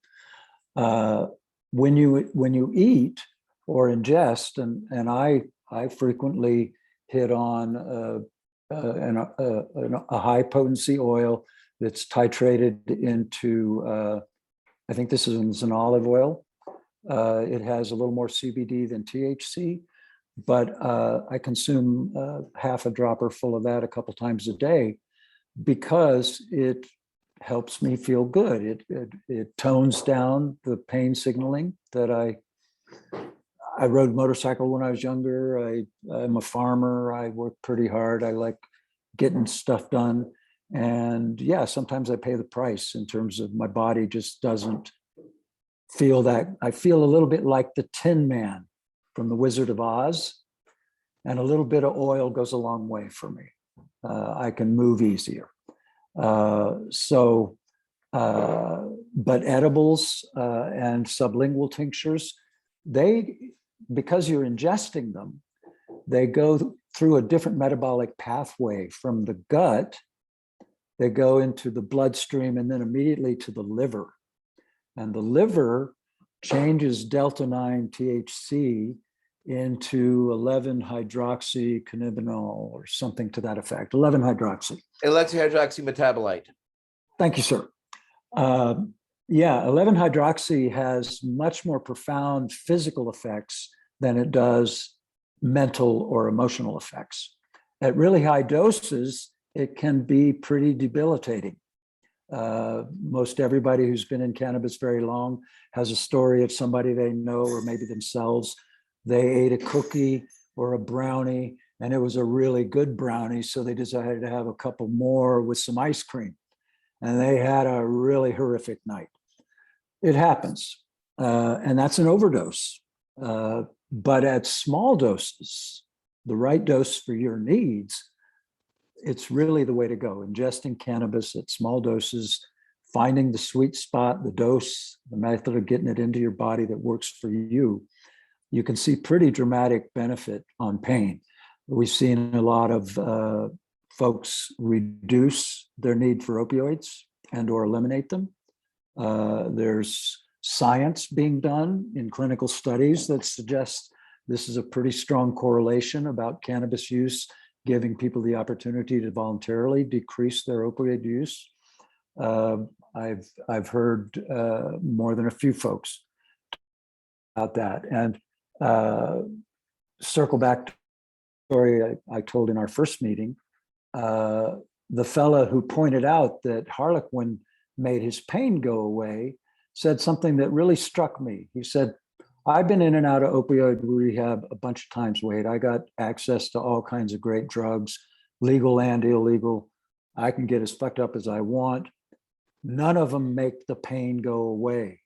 When you eat or ingest, and I frequently hit on a high potency oil that's titrated into, I think this is an olive oil. It has a little more CBD than THC, but I consume half a dropper full of that a couple times a day because it helps me feel good. It tones down the pain signaling that I rode motorcycle when I was younger. I'm a farmer. I work pretty hard. I like getting stuff done. And yeah, sometimes I pay the price in terms of my body just doesn't feel that. I feel a little bit like the Tin Man from The Wizard of Oz. And a little bit of oil goes a long way for me. I can move easier. But edibles and sublingual tinctures, because you're ingesting them, they go through a different metabolic pathway from the gut. They go into the bloodstream and then immediately to the liver. And the liver changes delta-9 THC into 11-hydroxycannabinol or something to that effect, 11-hydroxy. 11-hydroxy metabolite. Thank you, sir. Yeah, 11-hydroxy has much more profound physical effects than it does mental or emotional effects. At really high doses, it can be pretty debilitating. Most everybody who's been in cannabis very long has a story of somebody they know or maybe themselves. They ate a cookie or a brownie and it was a really good brownie, so they decided to have a couple more with some ice cream. And they had a really horrific night. It happens, and that's an overdose. But at small doses, the right dose for your needs, it's really the way to go. Ingesting cannabis at small doses, finding the sweet spot, the dose, the method of getting it into your body that works for you, you can see pretty dramatic benefit on pain. We've seen a lot of folks reduce their need for opioids and or eliminate them. There's science being done in clinical studies that suggests this is a pretty strong correlation about cannabis use, giving people the opportunity to voluntarily decrease their opioid use. I've heard more than a few folks about that. And circle back to the story I told in our first meeting, the fella who pointed out that Harlequin made his pain go away said something that really struck me. He said, I've been in and out of opioid rehab a bunch of times, Wade. I got access to all kinds of great drugs, legal and illegal. I can get as fucked up as I want. None of them make the pain go away.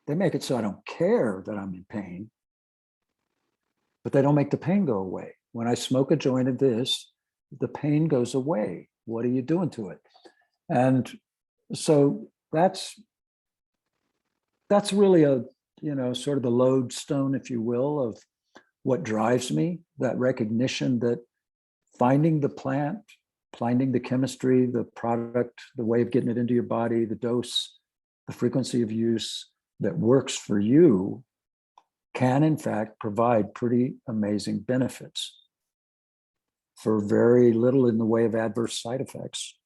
They make it so I don't care that I'm in pain, but they don't make the pain go away. When I smoke a joint of this, the pain goes away. What are you doing to it? And so that's really a, sort of the lodestone, if you will, of what drives me, that recognition that finding the plant, finding the chemistry, the product, the way of getting it into your body, the dose, the frequency of use that works for you can in fact provide pretty amazing benefits for very little in the way of adverse side effects.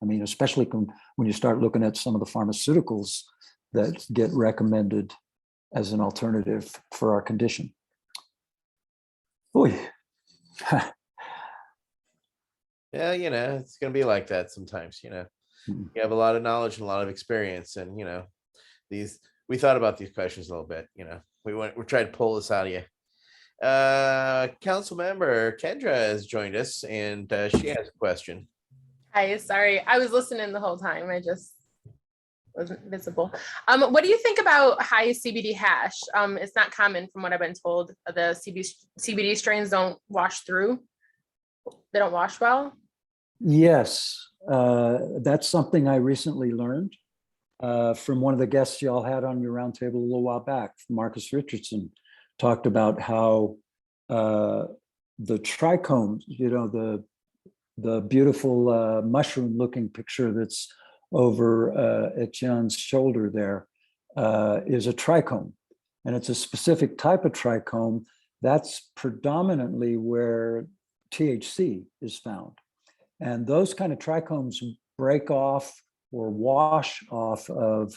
I mean, especially when you start looking at some of the pharmaceuticals that get recommended as an alternative for our condition. Oy. Yeah, it's going to be like that sometimes, You have a lot of knowledge and a lot of experience, and, we thought about these questions a little bit, we tried to pull this out of you. Council member Kendra has joined us, and she has a question. Hi, sorry, I was listening the whole time. I just wasn't visible. What do you think about high CBD hash? It's not common from what I've been told. The CBD strains don't wash through. They don't wash well. Yes, that's something I recently learned from one of the guests y'all had on your roundtable a little while back. Marcus Richardson talked about how the trichomes, the beautiful mushroom-looking picture that's over Etienne's shoulder there is a trichome, and it's a specific type of trichome that's predominantly where THC is found. And those kind of trichomes break off or wash off of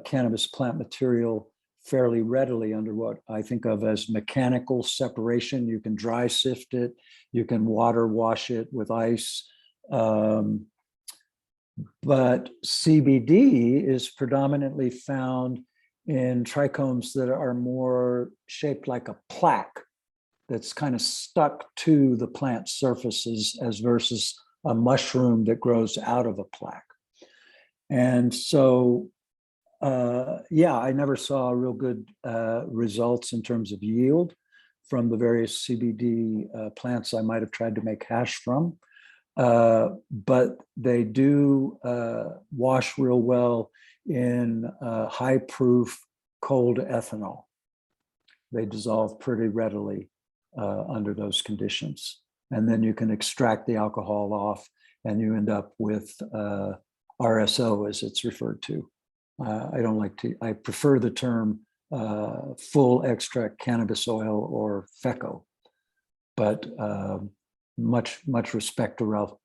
cannabis plant material fairly readily under what I think of as mechanical separation. You can dry sift it, you can water wash it with ice. But CBD is predominantly found in trichomes that are more shaped like a plaque that's kind of stuck to the plant surfaces as versus a mushroom that grows out of a plaque. And so, yeah, I never saw real good results in terms of yield from the various CBD plants I might have tried to make hash from. But they do wash real well in high proof cold ethanol. They dissolve pretty readily under those conditions. And then you can extract the alcohol off and you end up with RSO, as it's referred to. I prefer the term full extract cannabis oil or FECO, but much respect to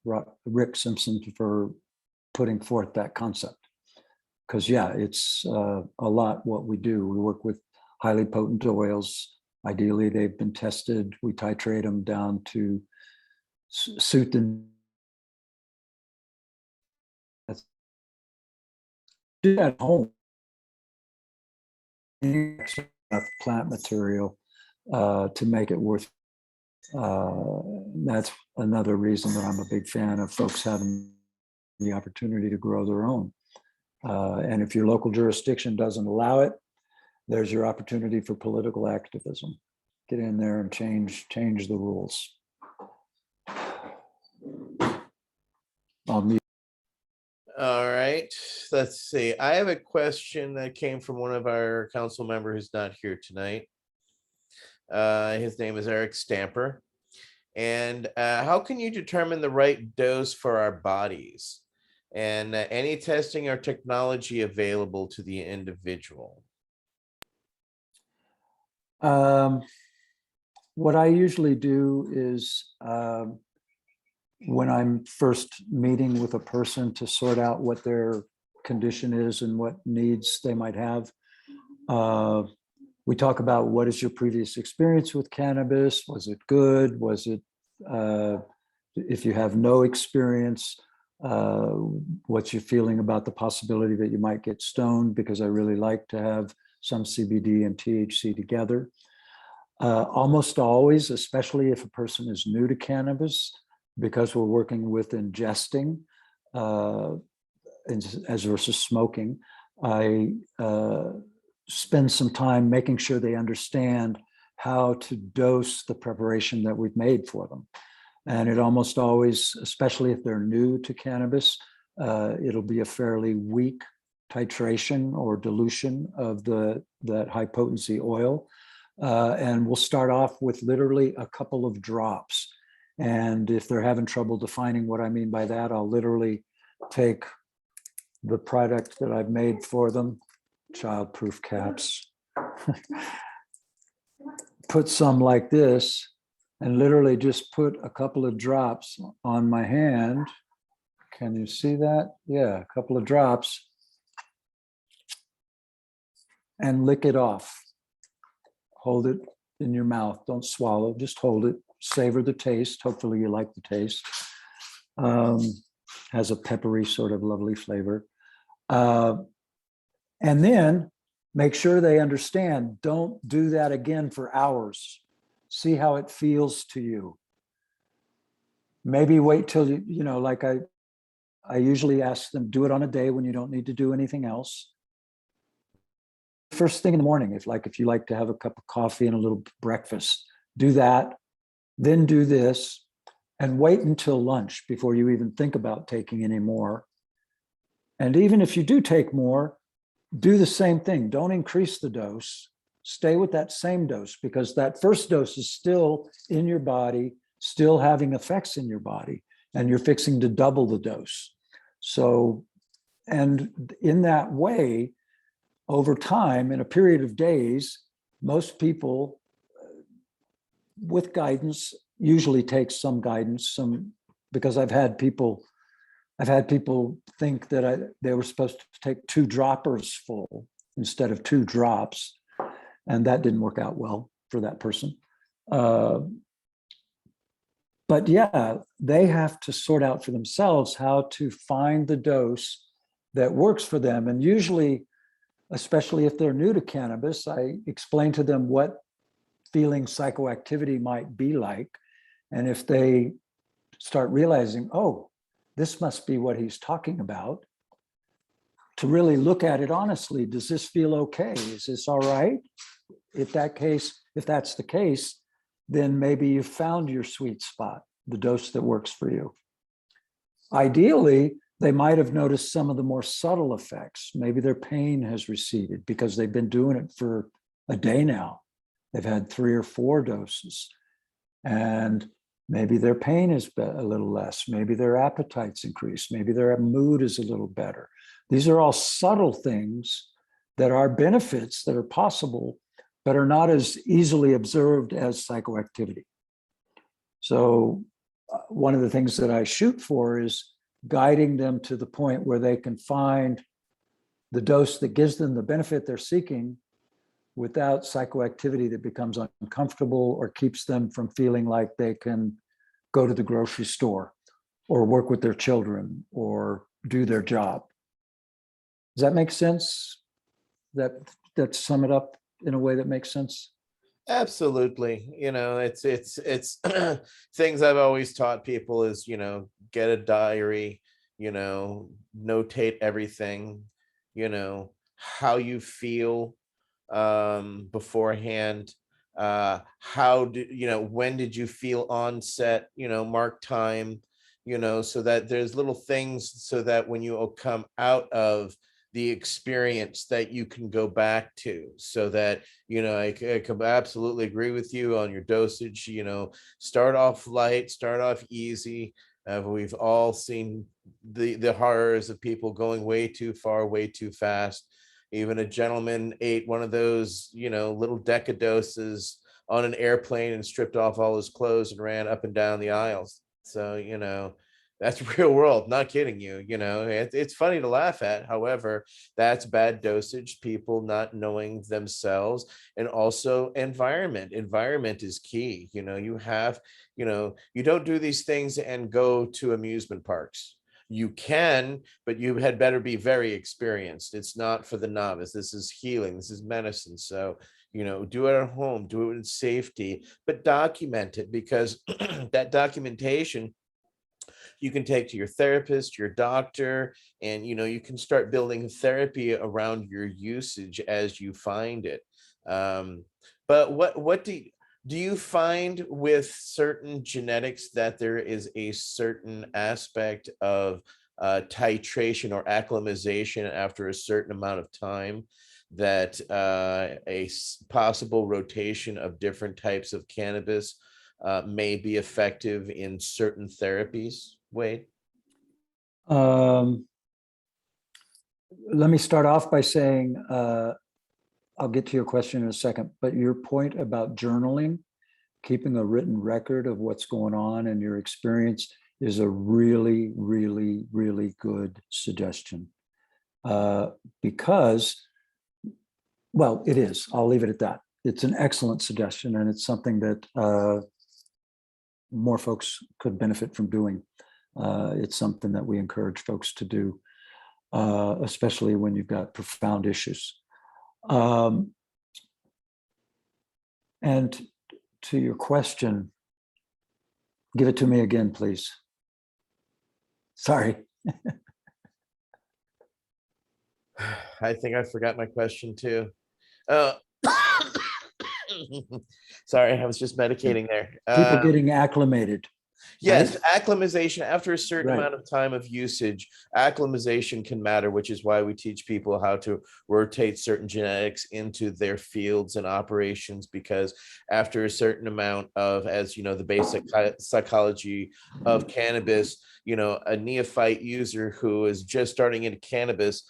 Rick Simpson for putting forth that concept. Because yeah, it's a lot what we do. We work with highly potent oils. Ideally, they've been tested. We titrate them down to suit them. Do at home. Enough plant material to make it worth. That's another reason that I'm a big fan of folks having the opportunity to grow their own. And if your local jurisdiction doesn't allow it, there's your opportunity for political activism. Get in there and change the rules. I'll mute. All right, let's see. I have a question that came from one of our council members who's not here tonight. His name is Eric Stamper. And how can you determine the right dose for our bodies? And any testing or technology available to the individual? What I usually do is when I'm first meeting with a person to sort out what their condition is and what needs they might have, we talk about what is your previous experience with cannabis? Was it good? Was it, if you have no experience, what's your feeling about the possibility that you might get stoned? Because I really like to have some CBD and THC together. Almost always, especially if a person is new to cannabis, because we're working with ingesting as versus smoking, I spend some time making sure they understand how to dose the preparation that we've made for them. And it almost always, especially if they're new to cannabis, it'll be a fairly weak titration or dilution of that high potency oil. And we'll start off with literally a couple of drops. And if they're having trouble defining what I mean by that, I'll literally take the product that I've made for them, childproof caps, put some like this, and literally just put a couple of drops on my hand. Can you see that? Yeah, a couple of drops. And lick it off. Hold it in your mouth. Don't swallow, just hold it. Savor the taste. Hopefully you like the taste. Has a peppery sort of lovely flavor. And then make sure they understand, don't do that again for hours. See how it feels to you. Maybe wait till, like I usually ask them, do it on a day when you don't need to do anything else. First thing in the morning, if you like to have a cup of coffee and a little breakfast, do that. Then do this and wait until lunch before you even think about taking any more. And even if you do take more, do the same thing. Don't increase the dose. Stay with that same dose, because that first dose is still in your body, still having effects in your body, and you're fixing to double the dose. So, and in that way, over time, in a period of days, most people with guidance, usually take some guidance, because I've had people think that they were supposed to take 2 droppers full instead of 2 drops. And that didn't work out well for that person. But yeah, they have to sort out for themselves how to find the dose that works for them. And usually especially if they're new to cannabis, I explain to them what feeling psychoactivity might be like. And if they start realizing, oh, this must be what he's talking about, to really look at it honestly. Does this feel okay? Is this all right? If that's the case, then maybe you found your sweet spot, the dose that works for you. Ideally, they might have noticed some of the more subtle effects. Maybe their pain has receded because they've been doing it for a day now. They've had 3 or 4 doses. And maybe their pain is a little less. Maybe their appetite's increased. Maybe their mood is a little better. These are all subtle things that are benefits that are possible, but are not as easily observed as psychoactivity. So one of the things that I shoot for is guiding them to the point where they can find the dose that gives them the benefit they're seeking without psychoactivity that becomes uncomfortable or keeps them from feeling like they can go to the grocery store or work with their children or do their job. Does that make sense? That sum it up in a way that makes sense? Absolutely. It's things I've always taught people is, get a diary, notate everything, how you feel beforehand. When did you feel onset, mark time, so that there's little things so that when you come out of the experience that you can go back to, so that I can absolutely agree with you on your dosage. Start off light, start off easy. We've all seen the horrors of people going way too far, way too fast. Even a gentleman ate one of those little decadoses on an airplane and stripped off all his clothes and ran up and down the aisles. So that's real world, not kidding you. It's funny to laugh at. However, that's bad dosage, people not knowing themselves, and also environment is key. You don't do these things and go to amusement parks. You can, but you had better be very experienced. It's not for the novice. This is healing, this is medicine. So do it at home, do it in safety, but document it, because that documentation you can take to your therapist, your doctor, and you can start building therapy around your usage as you find it. But what do you find with certain genetics that there is a certain aspect of titration or acclimatization after a certain amount of time, that possible rotation of different types of cannabis may be effective in certain therapies, Wade? Let me start off by saying, I'll get to your question in a second, but your point about journaling, keeping a written record of what's going on and your experience, is a really, really, really good suggestion. Because, well, it is. I'll leave it at that. It's an excellent suggestion, and it's something that more folks could benefit from doing. It's something that we encourage folks to do, especially when you've got profound issues. And to your question, give it to me again, please. Sorry. I think I forgot my question too. Sorry, I was just medicating there. People getting acclimated. Yes, right? acclimatization after a certain Right. amount of time of usage, acclimatization can matter, which is why we teach people how to rotate certain genetics into their fields and operations, because after a certain amount of, as the basic psychology of cannabis, a neophyte user who is just starting into cannabis,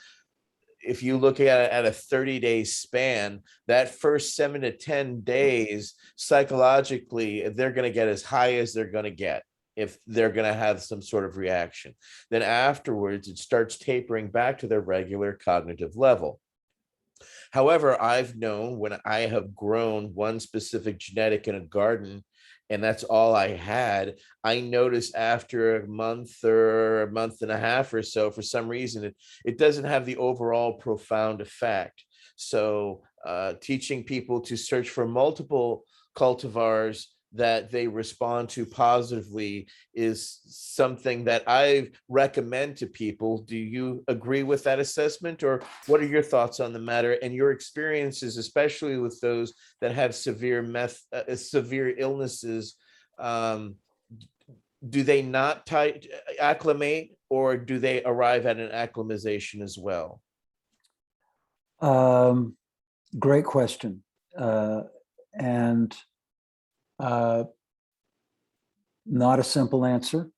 if you look at it at a 30-day span, that first 7 to 10 days, psychologically, they're going to get as high as they're going to get if they're going to have some sort of reaction. Then afterwards, it starts tapering back to their regular cognitive level. However, I've known when I have grown one specific genetic in a garden, and that's all I had, I noticed after a month or a month and a half or so, for some reason, it doesn't have the overall profound effect. So teaching people to search for multiple cultivars that they respond to positively is something that I recommend to people. Do you agree with that assessment, or what are your thoughts on the matter and your experiences, especially with those that have severe illnesses? Do they not acclimate, or do they arrive at an acclimatization as well? Great question. And not a simple answer.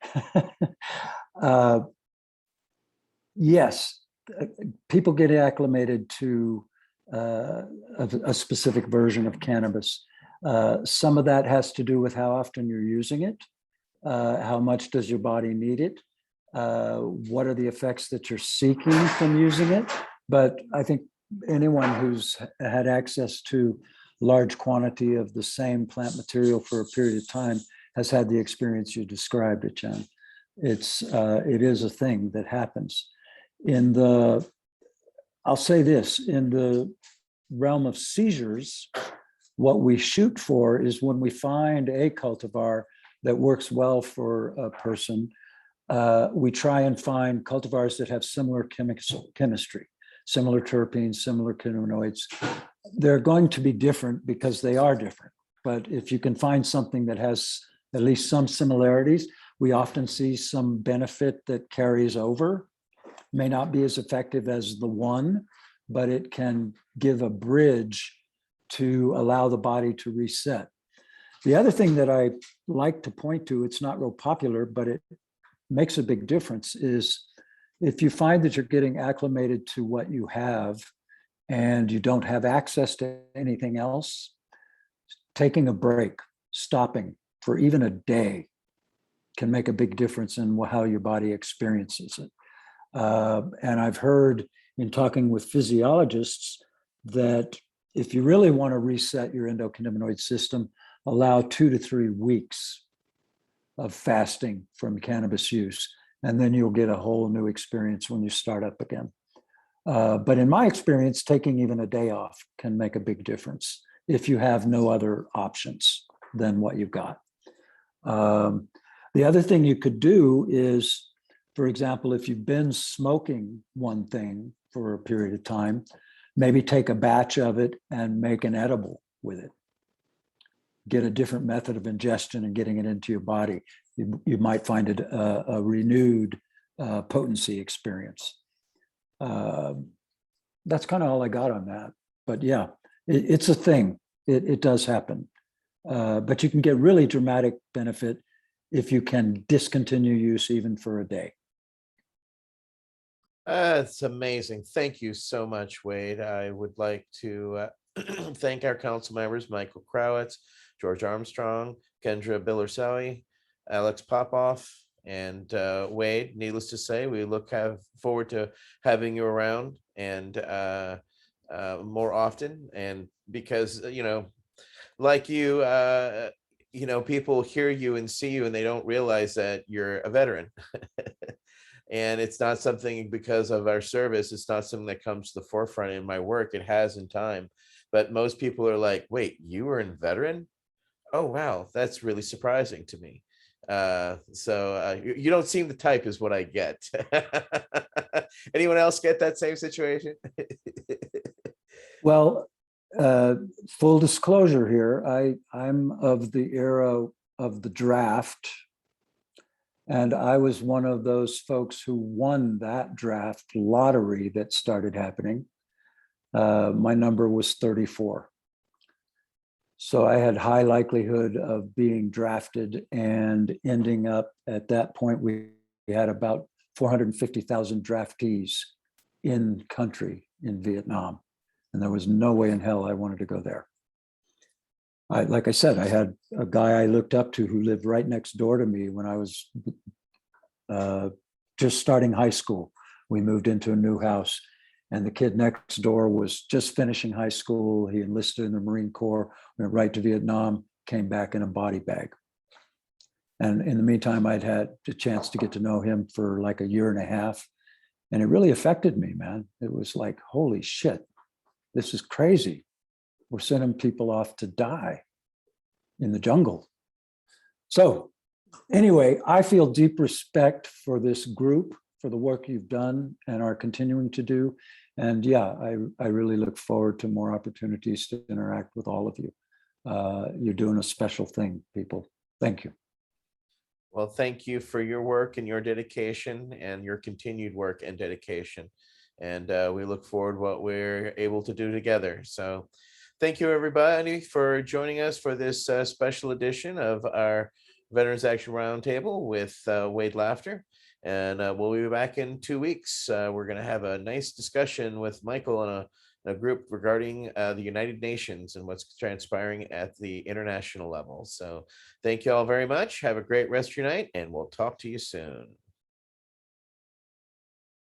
Yes, people get acclimated to a specific version of cannabis. Some of that has to do with how often you're using it. How much does your body need it? What are the effects that you're seeking from using it? But I think anyone who's had access to large quantity of the same plant material for a period of time has had the experience you described, Etienne. It is a thing that happens. I'll say this, in the realm of seizures, what we shoot for is when we find a cultivar that works well for a person, we try and find cultivars that have similar chemistry, similar terpenes, similar cannabinoids. They're going to be different because they are different. But if you can find something that has at least some similarities, we often see some benefit that carries over. May not be as effective as the one, but it can give a bridge to allow the body to reset. The other thing that I like to point to, it's not real popular, but it makes a big difference, is if you find that you're getting acclimated to what you have and you don't have access to anything else, taking a break, stopping for even a day can make a big difference in how your body experiences it. And I've heard in talking with physiologists that if you really want to reset your endocannabinoid system, allow 2 to 3 weeks of fasting from cannabis use, and then you'll get a whole new experience when you start up again. But in my experience, taking even a day off can make a big difference if you have no other options than what you've got. The other thing you could do is, for example, if you've been smoking one thing for a period of time, maybe take a batch of it and make an edible with it. Get a different method of ingestion and getting it into your body. You might find it a renewed potency experience. That's kind of all I got on that. But yeah, it's a thing. It does happen. But you can get really dramatic benefit if you can discontinue use even for a day. That's amazing. Thank you so much, Wade. I would like to thank our council members, Michael Krawitz, George Armstrong, Kendra Billersawi, Alex Popoff, and Wade. Needless to say, we forward to having you around and more often. And because, like you, people hear you and see you and they don't realize that you're a veteran. And it's not something because of our service. It's not something that comes to the forefront in my work. It has in time. But most people are like, wait, you were a veteran? Oh, wow. That's really surprising to me. So you don't seem the type is what I get. Anyone else get that same situation? Well, full disclosure here, I'm of the era of the draft. And I was one of those folks who won that draft lottery that started happening. My number was 34. So I had high likelihood of being drafted and ending up at that point, we had about 450,000 draftees in country in Vietnam. And there was no way in hell I wanted to go there. Like I said, I had a guy I looked up to who lived right next door to me when I was just starting high school. We moved into a new house and the kid next door was just finishing high school. He enlisted in the Marine Corps, went right to Vietnam, came back in a body bag. And in the meantime, I'd had a chance to get to know him for like a year and a half. And it really affected me, man. It was like, holy shit. This is crazy. We're sending people off to die in the jungle. So anyway, I feel deep respect for this group, for the work you've done and are continuing to do. And yeah, I really look forward to more opportunities to interact with all of you. You're doing a special thing, people. Thank you. Well, thank you for your work and your dedication and your continued work and dedication. And we look forward to what we're able to do together. So thank you, everybody, for joining us for this special edition of our Veterans Action Roundtable with Wade Laughter. And we'll be back in 2 weeks. We're going to have a nice discussion with Michael and a group regarding the United Nations and what's transpiring at the international level. So thank you all very much. Have a great rest of your night, and we'll talk to you soon.